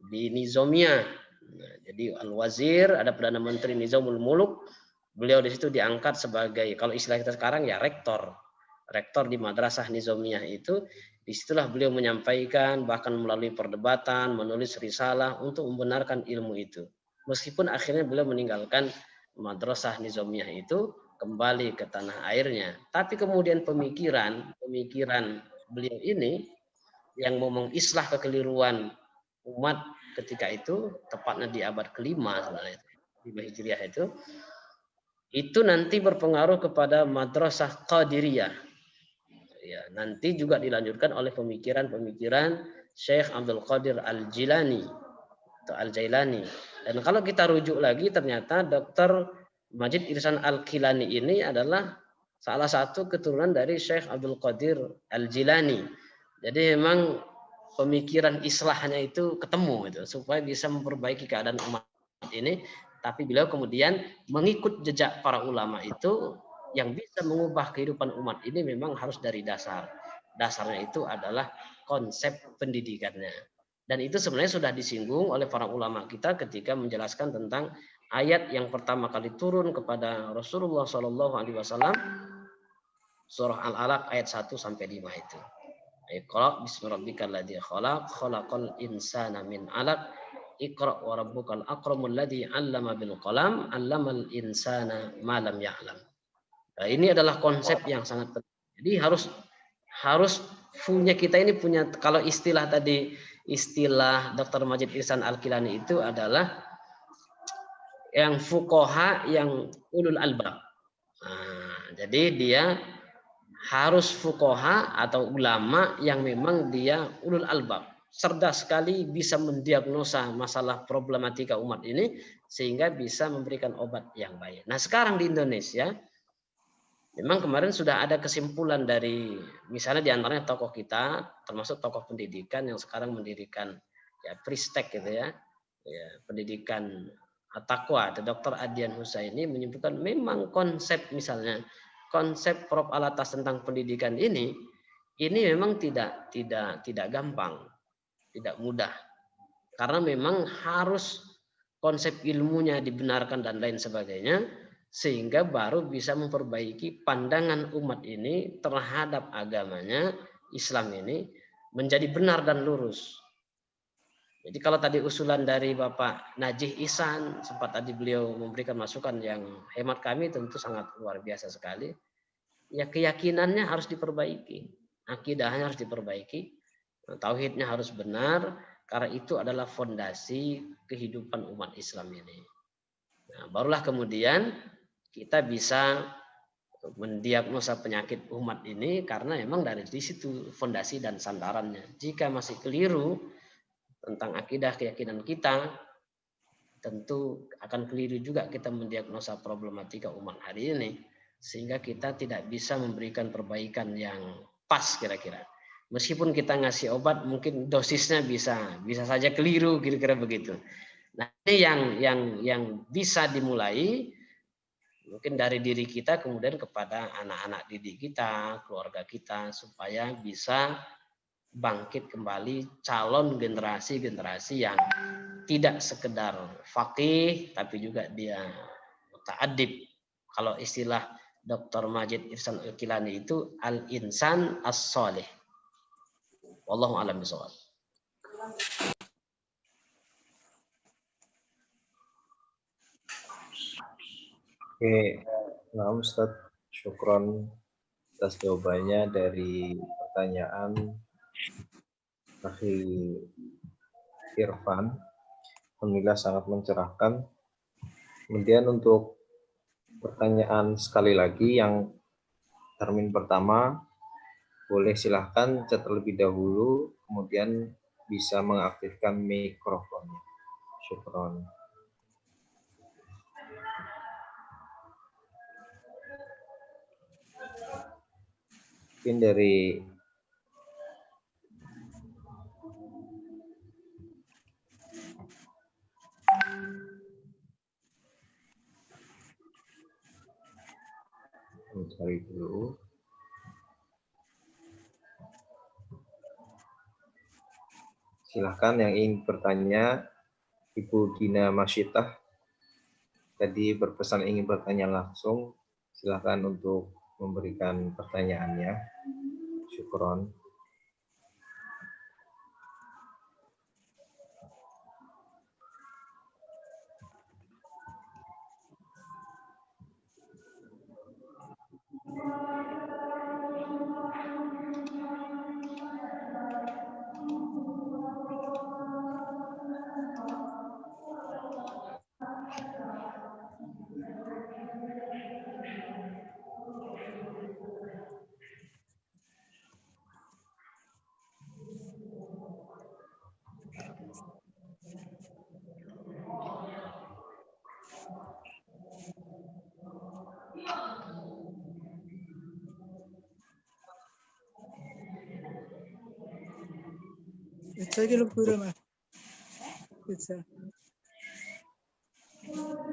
di Nizamiyah. Nah, jadi Al-Wazir, ada Perdana Menteri Nizamul Muluk, beliau di situ diangkat sebagai, kalau istilah kita sekarang ya rektor di Madrasah Nizamiyah itu. Disitulah beliau menyampaikan, bahkan melalui perdebatan, menulis risalah untuk membenarkan ilmu itu. Meskipun akhirnya beliau meninggalkan Madrasah Nizamiyah itu, kembali ke tanah airnya. Tapi kemudian pemikiran beliau ini yang mau mengislah kekeliruan umat ketika itu, tepatnya di abad kelima sebenarnya, di Hijriah itu nanti berpengaruh kepada Madrasah Qadiriyah. Ya, nanti juga dilanjutkan oleh pemikiran-pemikiran Syekh Abdul Qadir Al-Jilani atau Al-Jailani. Dan kalau kita rujuk lagi, ternyata Dr. Majid Ihsan Al-Kilani ini adalah salah satu keturunan dari Syekh Abdul Qadir Al-Jilani. Jadi memang pemikiran islahnya itu ketemu itu, supaya bisa memperbaiki keadaan umat ini. Tapi beliau kemudian mengikut jejak para ulama itu, yang bisa mengubah kehidupan umat ini memang harus dari dasar. Dasarnya itu adalah konsep pendidikannya. Dan itu sebenarnya sudah disinggung oleh para ulama kita ketika menjelaskan tentang ayat yang pertama kali turun kepada Rasulullah SAW, surah Al-Alaq ayat 1 sampai 5 itu. Iqra bismi rabbikal ladzi khalaq, khalaqal insana min 'alaq, iqra wa rabbukal akramul ladzi 'allama bil qalam, 'allamal insana ma lam ya'lam. Nah, ini adalah konsep yang sangat penting. Jadi harus punya, kita ini punya, kalau istilah tadi, istilah Dr. Majid Ihsan Al-Kilani itu adalah yang fuqaha yang ulul albab. Nah, jadi dia harus fuqaha atau ulama yang memang dia ulul albab, cerdas sekali, bisa mendiagnosa masalah problematika umat ini sehingga bisa memberikan obat yang baik. Nah sekarang di Indonesia memang kemarin sudah ada kesimpulan dari misalnya diantaranya tokoh kita, termasuk tokoh pendidikan yang sekarang mendirikan ya Pristek gitu ya, pendidikan At-Taqwa, Dr. Adian Husaini menyebutkan memang konsep, misalnya konsep Prof. Alatas tentang pendidikan ini memang tidak gampang. tidak mudah. Karena memang harus konsep ilmunya dibenarkan dan lain sebagainya, sehingga baru bisa memperbaiki pandangan umat ini terhadap agamanya, Islam ini, menjadi benar dan lurus. Jadi kalau tadi usulan dari Bapak Najih Ihsan, sempat tadi beliau memberikan masukan yang hemat kami tentu sangat luar biasa sekali. Ya keyakinannya harus diperbaiki, akidahnya harus diperbaiki, tauhidnya harus benar, karena itu adalah fondasi kehidupan umat Islam ini. Nah, barulah kemudian kita bisa mendiagnosa penyakit umat ini karena memang dari situ fondasi dan sandarannya. Jika masih keliru tentang akidah keyakinan kita, tentu akan keliru juga kita mendiagnosa problematika umat hari ini, sehingga kita tidak bisa memberikan perbaikan yang pas kira-kira. Meskipun kita ngasih obat, mungkin dosisnya bisa saja keliru, kira-kira begitu. Nah, ini yang bisa dimulai mungkin dari diri kita kemudian kepada anak-anak didik kita, keluarga kita, supaya bisa bangkit kembali calon generasi-generasi yang tidak sekedar faqih tapi juga dia muta'addib. Kalau istilah Dr. Majid Ihsan Al-Kilani itu al-insan as-salih. Wallahu a'lam bishawab. Oke, nah Ustaz, syukron atas jawabannya dari pertanyaan Akhi Irfan. Alhamdulillah sangat mencerahkan. Kemudian untuk pertanyaan sekali lagi yang termin pertama, boleh silahkan chat terlebih dahulu, kemudian bisa mengaktifkan mikrofonnya. Syukron. Mungkin dari cari dulu. Silahkan yang ingin bertanya, Ibu Dina Masyitah tadi berpesan ingin bertanya langsung. Silahkan untuk memberikan pertanyaannya. Syukron.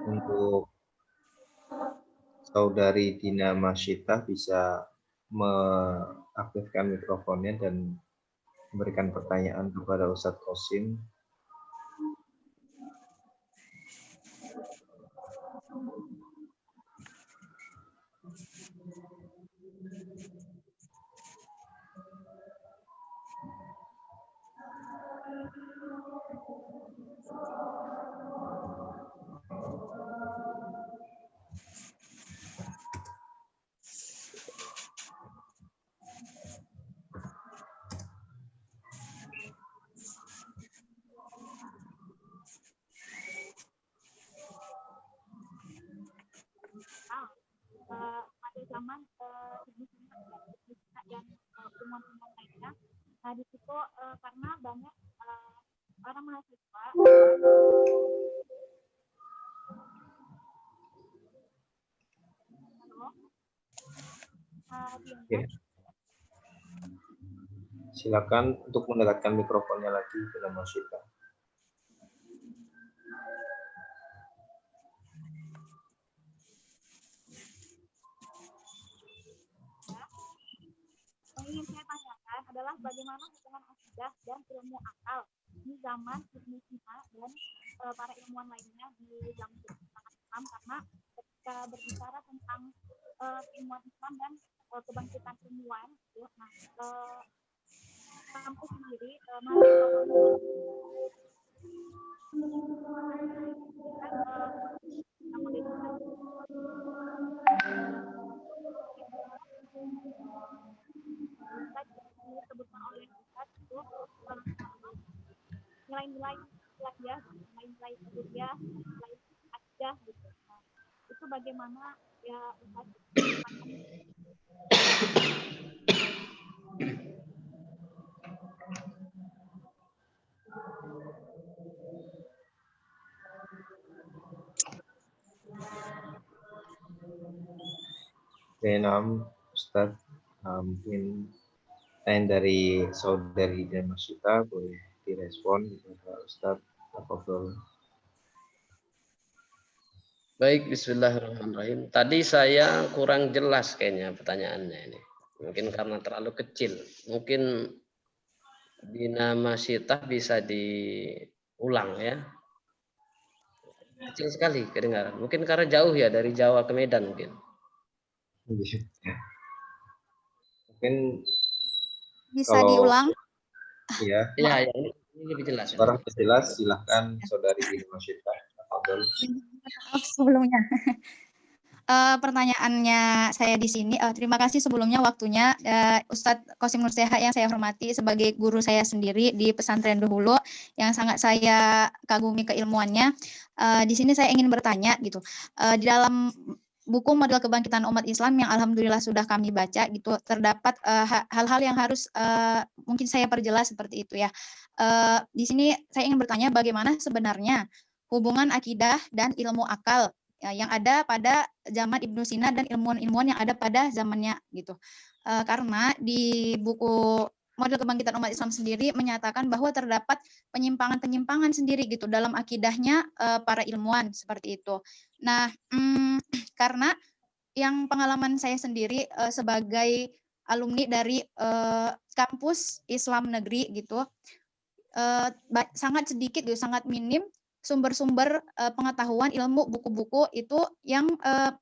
Untuk Saudari Dina Masyitah bisa mengaktifkan mikrofonnya dan memberikan pertanyaan kepada Ustadz Qasim. Pada zaman yang umum-umum lainnya, nah di situ karena banyak orang mahasiswa Silakan untuk mendekatkan mikrofonnya lagi Dina Masyitah. yang ingin saya tanyakan adalah bagaimana hubungan akidah dan ilmu akal di zaman Ibnu Sina dan para ilmuwan lainnya di zaman Islam, karena ketika berbicara tentang ilmuwan Islam dan kebangkitan ilmuwan, nah kampus sendiri disebutkan oleh Ustaz itu nilai-nilai ya, nilai-nilai kuliah, nilai akidah gitu. Nah, itu bagaimana ya Ustaz? Enam, Ustaz, mungkin dari saudari dan Masita boleh direspon kepada Ustaz Tafadhol. Baik, bismillahirrahmanirrahim. Tadi saya kurang jelas kayaknya pertanyaannya ini. Mungkin karena terlalu kecil. Mungkin Dina Masita bisa diulang ya. Kecil sekali kedengaran. Mungkin karena jauh ya dari Jawa ke Medan mungkin. Mungkin Bisa kalau diulang? ya, Ya, ini lebih jelas. sekarang jelas, silahkan saudari Dina Masita. Tafadhol. Maaf sebelumnya. Pertanyaannya saya di sini, terima kasih sebelumnya waktunya Ustadz Qasim Nur Sehat yang saya hormati sebagai guru saya sendiri di pesantren dahulu yang sangat saya kagumi keilmuannya. Di sini saya ingin bertanya gitu, di dalam buku Model Kebangkitan Umat Islam yang alhamdulillah sudah kami baca gitu, terdapat hal-hal yang harus mungkin saya perjelas seperti itu ya. Di sini saya ingin bertanya bagaimana sebenarnya hubungan akidah dan ilmu akal yang ada pada zaman Ibnu Sina dan ilmuwan-ilmuwan yang ada pada zamannya gitu. Karena di buku Model Kebangkitan Umat Islam sendiri menyatakan bahwa terdapat penyimpangan-penyimpangan sendiri gitu dalam akidahnya para ilmuwan seperti itu. Nah, karena yang pengalaman saya sendiri sebagai alumni dari kampus Islam negeri gitu, sangat sedikit gitu, sangat minim sumber-sumber pengetahuan ilmu buku-buku itu yang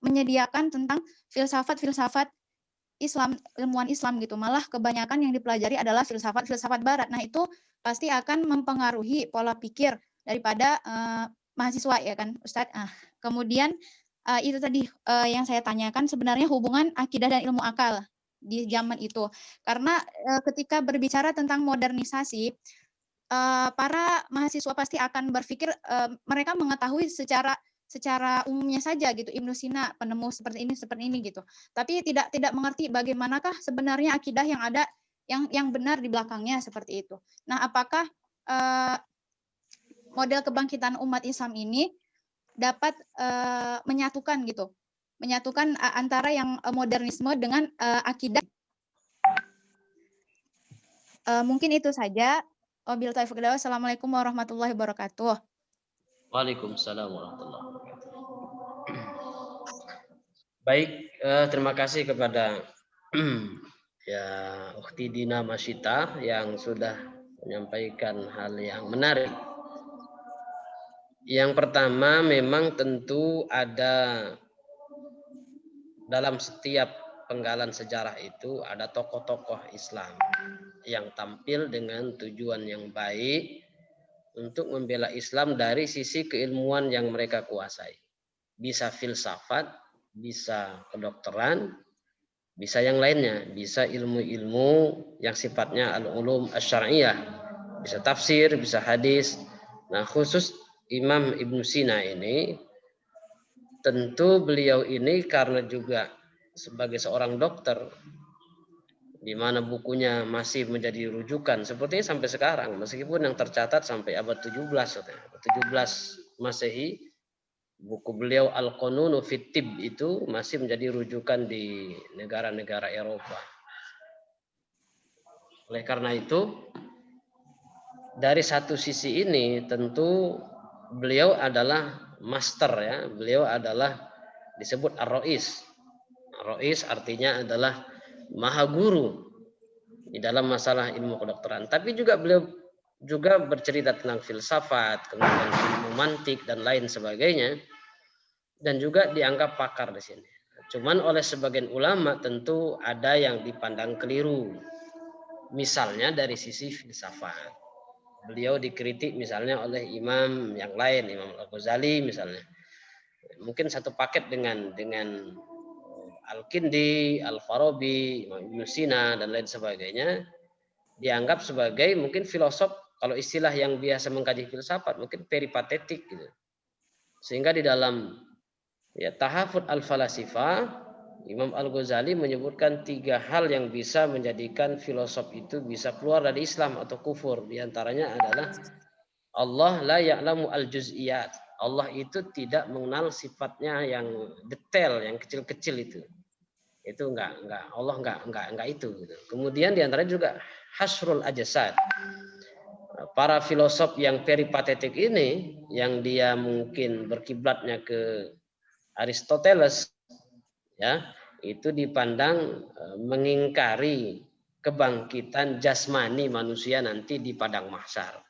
menyediakan tentang filsafat-filsafat Islam, ilmuwan Islam gitu. Malah kebanyakan yang dipelajari adalah filsafat-filsafat barat. Nah, itu pasti akan mempengaruhi pola pikir daripada mahasiswa ya kan, Ustadz. Kemudian itu tadi yang saya tanyakan sebenarnya hubungan akidah dan ilmu akal di zaman itu. Karena ketika berbicara tentang modernisasi, para mahasiswa pasti akan berpikir mereka mengetahui secara umumnya saja gitu, Ibnu Sina penemu seperti ini gitu. Tapi tidak mengerti bagaimanakah sebenarnya akidah yang ada yang benar di belakangnya seperti itu. Nah, apakah model kebangkitan umat Islam ini dapat menyatukan gitu, menyatukan antara yang modernisme dengan akidah? Mungkin itu saja. Wabillahi taufiq wal hidayah. Assalamualaikum warahmatullahi wabarakatuh. Waalaikumsalam warahmatullahi wabarakatuh. Baik, terima kasih kepada ya Ukhti Dina Masita yang sudah menyampaikan hal yang menarik. Yang pertama memang tentu ada dalam setiap penggalan sejarah itu ada tokoh-tokoh Islam yang tampil dengan tujuan yang baik untuk membela Islam dari sisi keilmuan yang mereka kuasai. Bisa filsafat, bisa kedokteran, bisa yang lainnya, bisa ilmu-ilmu yang sifatnya al-ulum asy-syar'iyyah, bisa tafsir, bisa hadis. Nah, khusus Imam Ibnu Sina ini, tentu beliau ini karena juga sebagai seorang dokter, di mana bukunya masih menjadi rujukan sepertinya sampai sekarang, meskipun yang tercatat sampai abad 17 Masehi, buku beliau Al-Qanunu fit Tibb itu masih menjadi rujukan di negara-negara Eropa. Oleh karena itu, dari satu sisi ini tentu beliau adalah master ya, beliau adalah disebut Ar-Rais. Ar-Rais artinya adalah maha guru di dalam masalah ilmu kedokteran. Tapi juga beliau juga bercerita tentang filsafat, kemudian ilmu mantik dan lain sebagainya, dan juga dianggap pakar di sini. Cuman oleh sebagian ulama tentu ada yang dipandang keliru. Misalnya dari sisi filsafat. Beliau dikritik misalnya oleh imam yang lain, Imam Al-Ghazali misalnya. Mungkin satu paket dengan Al-Kindi, Al-Farabi, Imam Ibn Sina dan lain sebagainya, dianggap sebagai mungkin filosof, kalau istilah yang biasa mengkaji filsafat mungkin peripatetik gitu. Sehingga di dalam Tahafut al-Falasifah, Imam Al-Ghazali menyebutkan 3 hal yang bisa menjadikan filosof itu bisa keluar dari Islam atau kufur. Di antaranya adalah Allah la ya'lamu al-juz'iyat. Allah itu tidak mengenal sifatnya yang detail, yang kecil-kecil itu. Itu enggak Allah enggak itu gitu. Kemudian di antaranya juga hasrul ajsad. Para filosof yang peripatetik ini yang dia mungkin berkiblatnya ke Aristoteles, ya, itu dipandang mengingkari kebangkitan jasmani manusia nanti di padang mahsyar.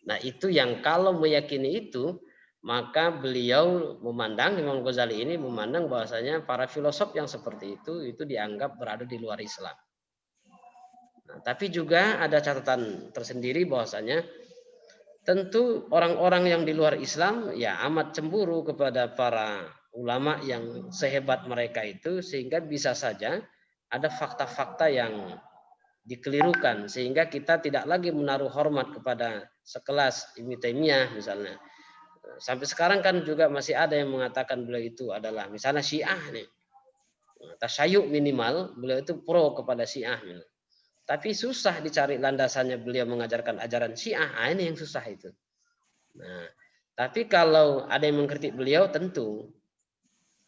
Nah, itu yang kalau meyakini itu, maka beliau memandang, Imam Ghazali ini memandang bahwasanya para filosof yang seperti itu dianggap berada di luar Islam. Nah, tapi juga ada catatan tersendiri bahwasanya tentu orang-orang yang di luar Islam ya amat cemburu kepada para ulama yang sehebat mereka itu, sehingga bisa saja ada fakta-fakta yang dikelirukan sehingga kita tidak lagi menaruh hormat kepada sekelas Ibnu Taimiyah misalnya. Sampai sekarang kan juga masih ada yang mengatakan beliau itu adalah misalnya Syiah nih. Tasyayyu minimal beliau itu pro kepada Syiah. Tapi susah dicari landasannya beliau mengajarkan ajaran Syiah. Ini yang susah itu. Nah, tapi kalau ada yang mengkritik beliau tentu,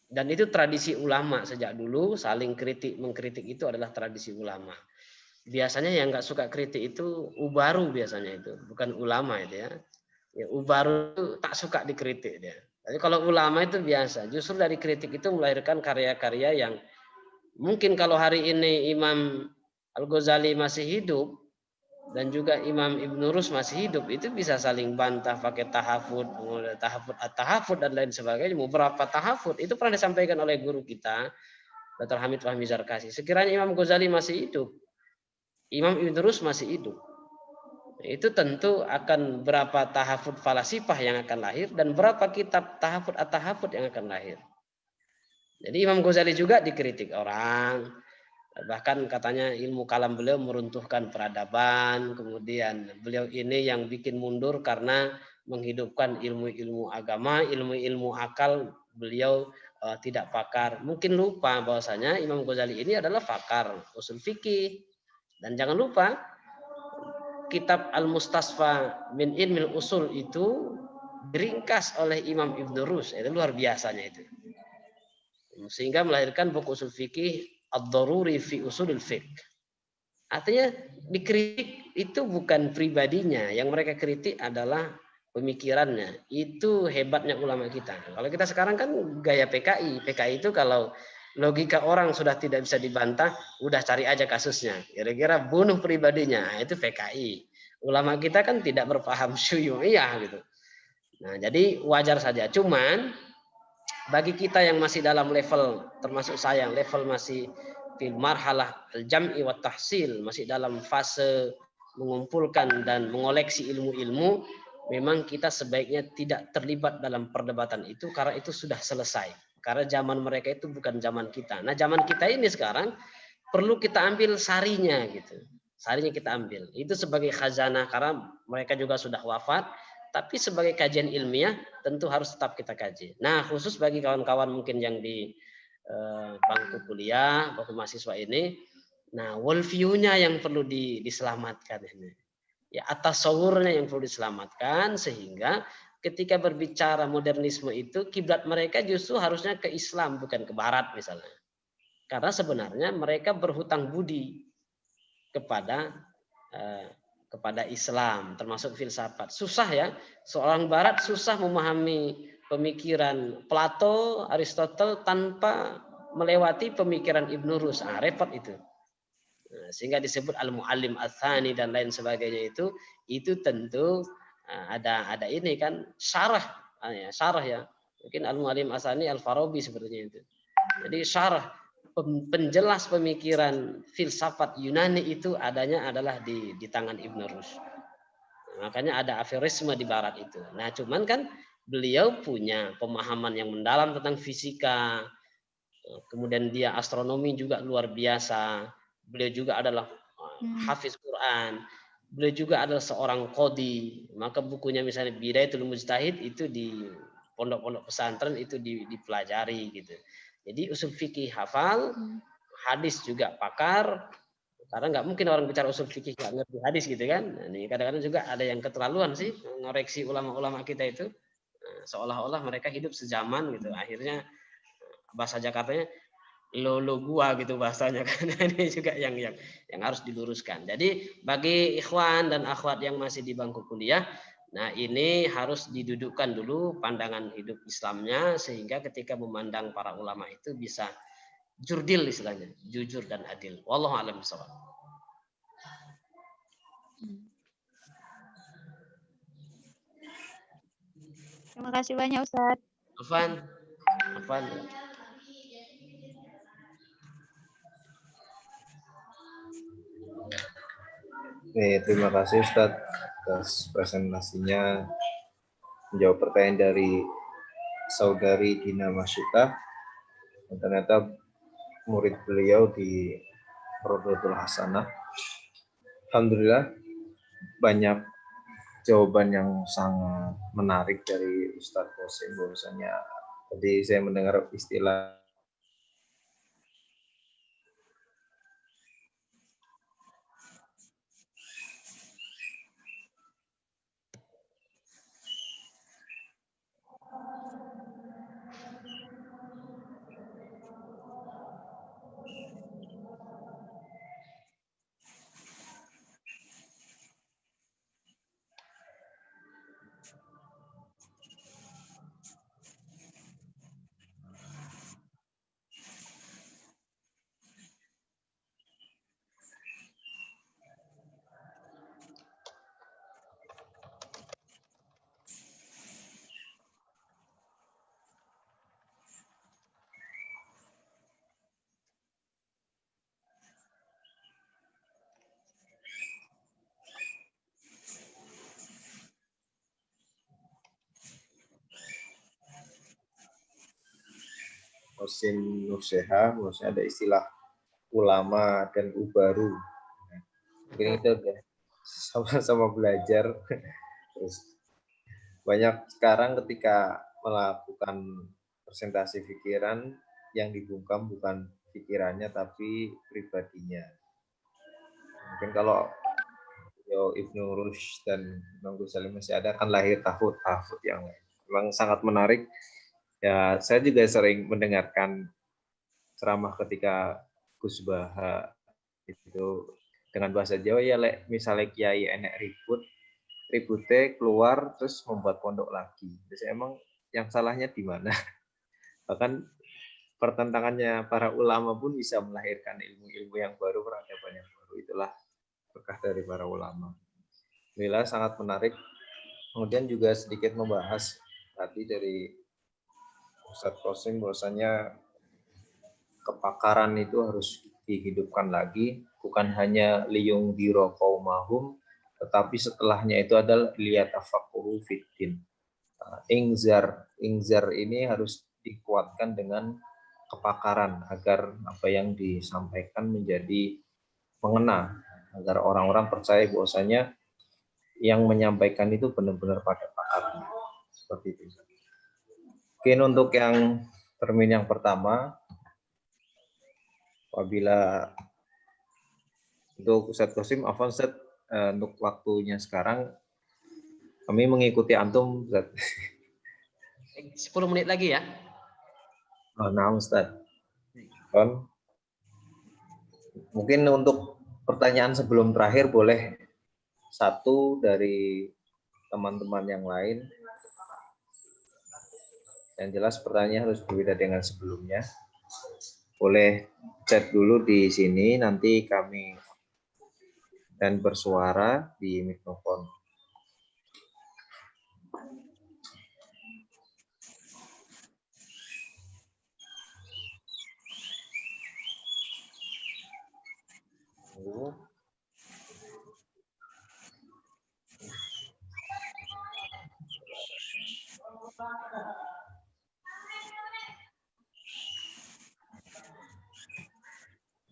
dan itu tradisi ulama sejak dulu, saling kritik mengkritik itu adalah tradisi ulama. Biasanya yang nggak suka kritik itu ubaru biasanya itu, bukan ulama itu ya. Ya ubaru itu tak suka dikritik dia. Tapi kalau ulama itu biasa, justru dari kritik itu melahirkan karya-karya yang mungkin kalau hari ini Imam Al-Ghazali masih hidup dan juga Imam Ibn Rus masih hidup, itu bisa saling bantah pakai tahafud, tahafud dan lain sebagainya. Beberapa tahafud itu pernah disampaikan oleh guru kita, Dr. Hamid Fahmi Zarkasi. Sekiranya Imam Ghazali masih hidup, Imam Ibn Rus masih hidup, itu tentu akan berapa tahafud falasifah yang akan lahir dan berapa kitab tahafud at-tahafud yang akan lahir. Jadi Imam Ghazali juga dikritik orang. Bahkan katanya ilmu kalam beliau meruntuhkan peradaban, kemudian beliau ini yang bikin mundur karena menghidupkan ilmu-ilmu agama, ilmu-ilmu akal beliau tidak pakar. Mungkin lupa bahwasanya Imam Ghazali ini adalah pakar usul fikih. Dan jangan lupa kitab Al-Mustasfa min Ilmil Usul itu diringkas oleh Imam Ibn Rus. Itu luar biasanya itu. Sehingga melahirkan buku usul fikih Ad-Daruri fi Usulil Fiqh. Artinya dikritik itu bukan pribadinya, yang mereka kritik adalah pemikirannya. Itu hebatnya ulama kita. Kalau kita sekarang kan gaya PKI. PKI itu kalau logika orang sudah tidak bisa dibantah, udah cari aja kasusnya. Kira-kira bunuh pribadinya, itu PKI. Ulama kita kan tidak berpaham syuyu'iyah gitu. Nah, jadi wajar saja. Cuman bagi kita yang masih dalam level, termasuk saya, level masih fil marhalah al-jam'i wa tahsil, masih dalam fase mengumpulkan dan mengoleksi ilmu-ilmu, memang kita sebaiknya tidak terlibat dalam perdebatan itu karena itu sudah selesai. Karena zaman mereka itu bukan zaman kita. Nah, zaman kita ini sekarang perlu kita ambil sarinya gitu. Sarinya kita ambil. Itu sebagai khazanah karena mereka juga sudah wafat. Tapi sebagai kajian ilmiah tentu harus tetap kita kaji. Nah, khusus bagi kawan-kawan mungkin yang di bangku kuliah, bangku mahasiswa ini, nah world view-nya yang perlu diselamatkan ini. Ya, atas sawurnya yang perlu diselamatkan sehingga ketika berbicara modernisme itu kiblat mereka justru harusnya ke Islam bukan ke Barat misalnya. Karena sebenarnya mereka berhutang budi kepada Islam, termasuk filsafat. Susah ya, seorang Barat susah memahami pemikiran Plato, Aristotle tanpa melewati pemikiran Ibn Rus. Repot itu. Nah, sehingga disebut al-muallim ats-tsani dan lain sebagainya itu tentu ada ini kan syarah ya. Mungkin al-muallim ats-tsani al-Farabi sepertinya itu. Jadi syarah penjelas pemikiran filsafat Yunani itu adanya adalah di tangan Ibn Rushd. Makanya ada aforisme di barat itu. Nah, cuman kan beliau punya pemahaman yang mendalam tentang fisika. Kemudian dia astronomi juga luar biasa. Beliau juga adalah hafiz Quran. Beliau juga adalah seorang qadhi. Maka bukunya misalnya Bidayatul Mujtahid itu di pondok-pondok pesantren itu dipelajari gitu. Jadi usul fikih hafal, hadis juga pakar. Karena nggak mungkin orang bicara usul fikih nggak ngerti hadis gitu kan. Nah, ini kadang-kadang juga ada yang keterlaluan sih ngoreksi ulama-ulama kita itu. Seolah-olah mereka hidup sejaman gitu. Akhirnya bahasa Jakartanya lo gua gitu bahasanya kan. Ini juga yang harus diluruskan. Jadi bagi ikhwan dan akhwat yang masih di bangku kuliah, nah ini harus didudukkan dulu pandangan hidup Islamnya sehingga ketika memandang para ulama itu bisa jurdil istilahnya, jujur dan adil. Wallahu a'lam bishawab. Terima kasih banyak Ustadz. Afan. Terima kasih Ustadz atas presentasinya, menjawab pertanyaan dari saudari Dina Masyuta. Ternyata murid beliau di Rodotul Hasanah. Alhamdulillah banyak jawaban yang sangat menarik dari Ustadz Qasim. Bahwasanya tadi saya mendengar istilah Qasim Nurseha, maksudnya ada istilah ulama dan ubaru. Mungkin itu udah sama-sama belajar. Terus banyak sekarang ketika melakukan presentasi pikiran yang dibungkam bukan pikirannya tapi pribadinya. Mungkin kalau Ibnu Rushd dan Imam Ghazali masih ada, kan lahir tahfudz yang memang sangat menarik. Ya, saya juga sering mendengarkan ceramah ketika Gus Baha itu dengan bahasa Jawa ya, misalnya kiai enek ributnya keluar terus membuat pondok lagi. Terus emang yang salahnya di mana? Bahkan pertentangannya para ulama pun bisa melahirkan ilmu-ilmu yang baru, peradaban yang baru. Itulah berkah dari para ulama. Alhamdulillah sangat menarik. Kemudian juga sedikit membahas tadi dari Ustadz Qasim bahwasanya kepakaran itu harus dihidupkan lagi, bukan hanya liyung diro qaumahum, tetapi setelahnya itu adalah liyatafaqahu fiddin. Ingzar ini harus dikuatkan dengan kepakaran agar apa yang disampaikan menjadi mengena, agar orang-orang percaya bahwasanya yang menyampaikan itu benar-benar pada pakarnya. Seperti itu. Mungkin untuk yang termin yang pertama, apabila untuk Ustadz Qasim, afwan Ustadz, untuk waktunya sekarang kami mengikuti antum Ustadz. 10 menit lagi ya. Oh, nah Ustadz. Mungkin untuk pertanyaan sebelum terakhir boleh satu dari teman-teman yang lain. Yang jelas pertanyaan harus berbeda dengan sebelumnya. Boleh chat dulu di sini, nanti kami dan bersuara di mikrofon.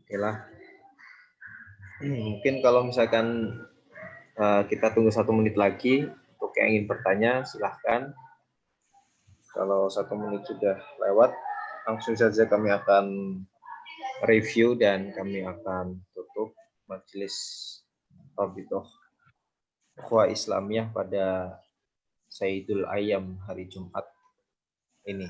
Oke lah. Mungkin kalau misalkan kita tunggu 1 menit lagi untuk yang ingin bertanya, silahkan. Kalau 1 menit sudah lewat, langsung saja kami akan review dan kami akan tutup majelis Rabithah Ukhuwah Islamiyah pada Sayyidul Ayyam hari Jumat ini.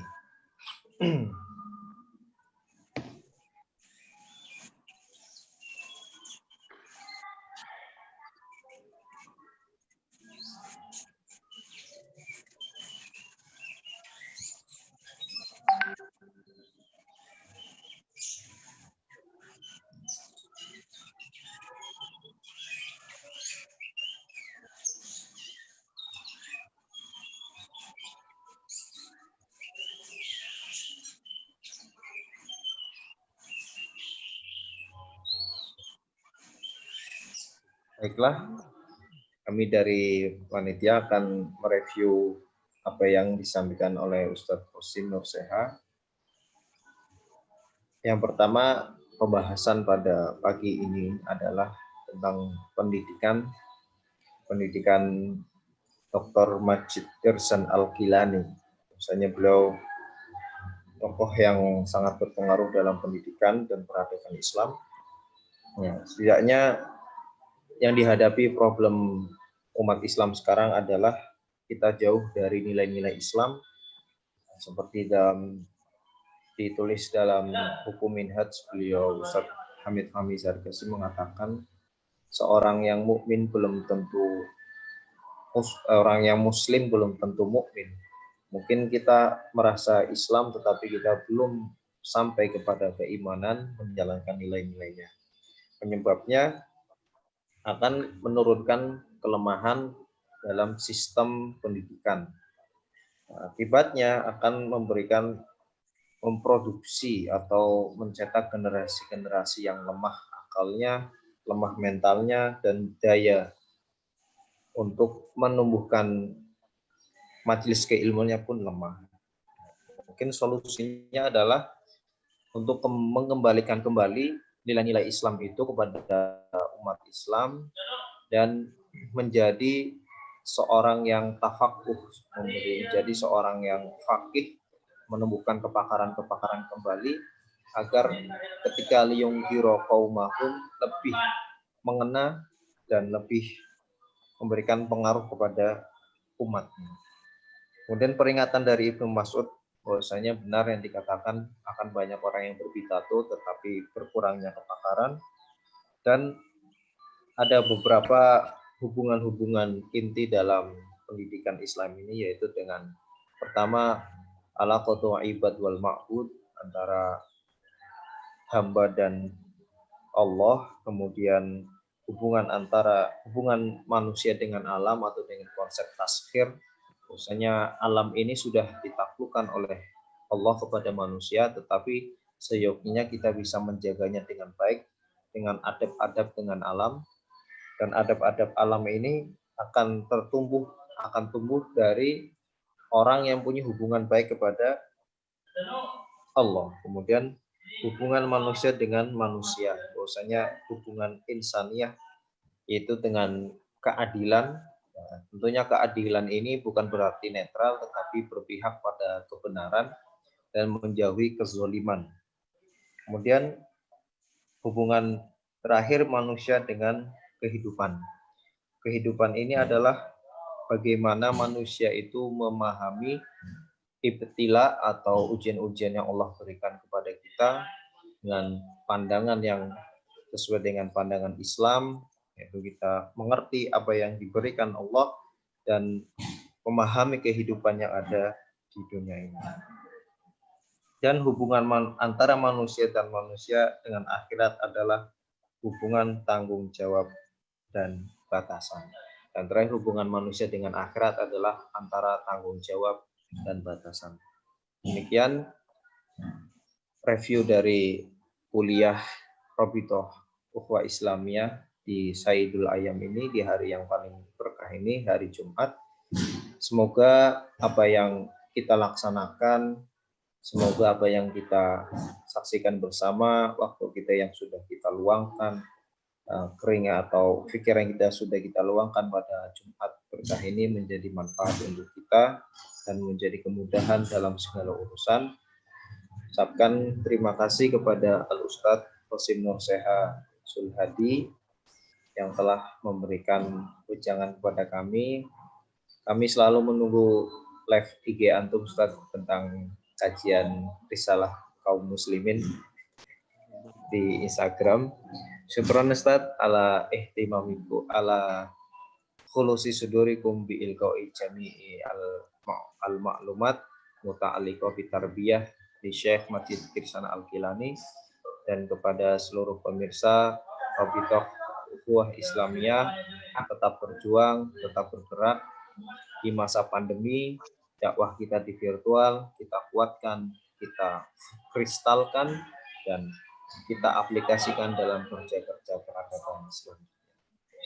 Baiklah, kami dari panitia akan mereview apa yang disampaikan oleh Ustadz Qasim Nur Seha. Yang pertama, pembahasan pada pagi ini adalah tentang pendidikan Dr. Majid Irsan Al-Gilani. Misalnya beliau tokoh yang sangat berpengaruh dalam pendidikan dan peradaban Islam. Ya, setidaknya yang dihadapi problem umat Islam sekarang adalah kita jauh dari nilai-nilai Islam, seperti ditulis dalam buku Minhaj beliau Ustaz Hamid Fahmi Zarkasi mengatakan seorang yang mukmin belum tentu, orang yang muslim belum tentu mukmin. Mungkin kita merasa Islam tetapi kita belum sampai kepada keimanan menjalankan nilai-nilainya. Penyebabnya akan menurunkan kelemahan dalam sistem pendidikan. Akibatnya akan memproduksi atau mencetak generasi-generasi yang lemah akalnya, lemah mentalnya, dan daya untuk menumbuhkan majelis keilmuannya pun lemah. Mungkin solusinya adalah untuk mengembalikan kembali nilai-nilai Islam itu kepada umat Islam dan menjadi seorang yang tafakuh, menjadi seorang yang faqih, menumbuhkan kepakaran-kepakaran kembali agar ketika liyungdiro qaumahum lebih mengena dan lebih memberikan pengaruh kepada umatnya. Kemudian peringatan dari Ibnu Mas'ud bahwasanya benar yang dikatakan akan banyak orang yang berpidato tetapi berkurangnya kepakaran, dan ada beberapa hubungan-hubungan inti dalam pendidikan Islam ini, yaitu dengan pertama alaqatu ibad wal ma'bud, antara hamba dan Allah, kemudian hubungan manusia dengan alam atau dengan konsep taskhir. Bahwasanya alam ini sudah ditaklukkan oleh Allah kepada manusia, tetapi seyoginya kita bisa menjaganya dengan baik, dengan adab-adab dengan alam, dan adab-adab alam ini akan tumbuh dari orang yang punya hubungan baik kepada Allah. Kemudian hubungan manusia dengan manusia, bahwasanya hubungan insaniyah yaitu dengan keadilan. Nah, tentunya keadilan ini bukan berarti netral, tetapi berpihak pada kebenaran dan menjauhi kezaliman. Kemudian hubungan terakhir manusia dengan kehidupan. Kehidupan ini adalah bagaimana manusia itu memahami ibtila atau ujian-ujian yang Allah berikan kepada kita dengan pandangan yang sesuai dengan pandangan Islam, yaitu kita mengerti apa yang diberikan Allah dan memahami kehidupan yang ada di dunia ini. Dan hubungan antara manusia dan manusia dengan akhirat adalah hubungan tanggung jawab dan batasan. Dan terakhir, hubungan manusia dengan akhirat adalah antara tanggung jawab dan batasan. Demikian review dari kuliah Rabithah Ukhuwah Islamiyah di Sayyidul Ayyam ini, di hari yang paling berkah ini, hari Jumat. Semoga apa yang kita laksanakan, semoga apa yang kita saksikan bersama, waktu kita yang sudah kita luangkan, keringat atau pikiran yang sudah kita luangkan pada Jumat berkah ini menjadi manfaat untuk kita dan menjadi kemudahan dalam segala urusan. Ucapkan terima kasih kepada Al-Ustadz Qasim Nurseha Sulhadi yang telah memberikan wejangan kepada kami. Kami selalu menunggu live IG Antum Ustadz tentang kajian risalah kaum muslimin di Instagram. Syukran Ustadz ala ihtimamikum ala khulusi sudurikum bi ilqa'i jami'i al-ma'lumat muta'alliqah bi tarbiyah di Syekh Majid Irsana Al-Kilani, dan kepada seluruh pemirsa Rabithah Ukhuwah Islamiyah, tetap berjuang, tetap bergerak di masa pandemi. Dakwah kita di virtual, kita kuatkan, kita kristalkan, dan kita aplikasikan dalam kerja-kerja peradaban Islam.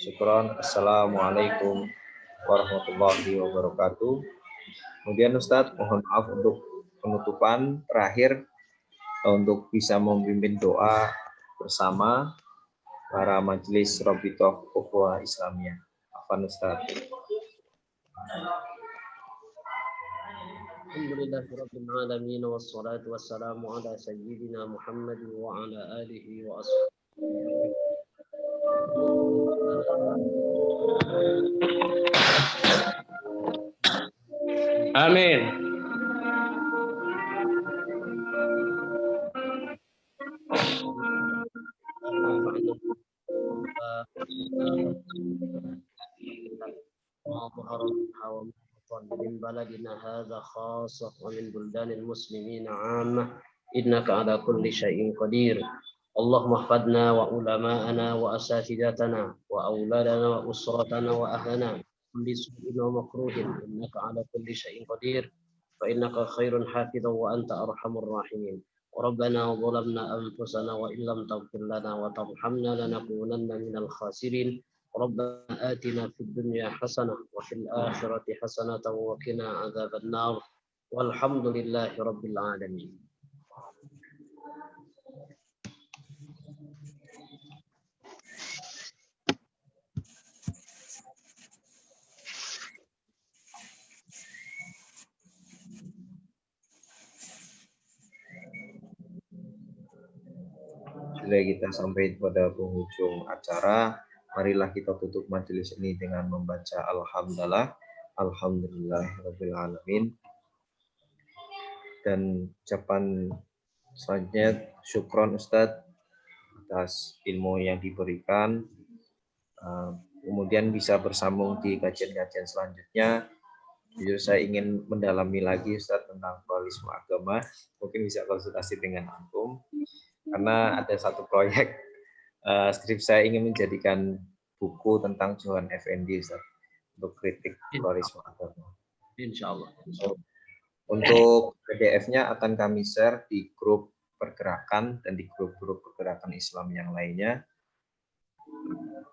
Syukron. Assalamualaikum warahmatullahi wabarakatuh. Kemudian Ustadz, mohon maaf untuk penutupan terakhir, untuk bisa memimpin doa bersama para majelis Rabithah Ukhuwah Islamiyah. Afwan Ustadz. Alhamdulillahirabbil alamin wassalatu wassalamu ala sayyidina Muhammad wa ala alihi wa ashabihi. Amin. من بلدنا هذا خاصة ومن بلدان المسلمين عامة إنك على كل شيء قدير. اللهم احفظنا وعلماءنا وأساتذتنا وأولادنا وأسرتنا وأهلنا كل سوء ومكروه إنك على كل شيء قدير فإنك خير حافظا وأنت أرحم الراحمين. ربنا ظلمنا أنفسنا وإن لم تغفر لنا وترحمنا لنكونن من الخاسرين. ربنا آتنا في الدنيا حسنة وفي الآخرة حسنة وقنا عذاب النار والحمد لله رب العالمين. Sudah kita sampai pada penghujung acara. Marilah kita tutup majelis ini dengan membaca Alhamdulillah, Alhamdulillahirabbil alamin. Dan ucapan selanjutnya, syukron Ustadz atas ilmu yang diberikan. Kemudian bisa bersambung di kajian-kajian selanjutnya. Jujur saya ingin mendalami lagi Ustadz tentang pluralisme agama. Mungkin bisa konsultasi dengan Antum. Karena ada satu proyek skrip saya ingin menjadikan buku tentang Johan Effendi Ustaz, untuk kritik pluralisme agama. Insya Allah. So, untuk PDF-nya akan kami share di grup pergerakan dan di grup-grup pergerakan Islam yang lainnya.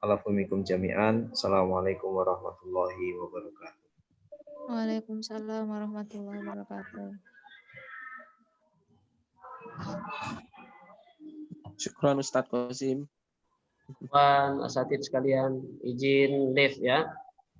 Alhamdulillah jami'an. Assalamualaikum warahmatullahi wabarakatuh. Waalaikumsalam warahmatullahi wabarakatuh. Syukran Ustadz Qasim. Asatidz sekalian, izin live ya.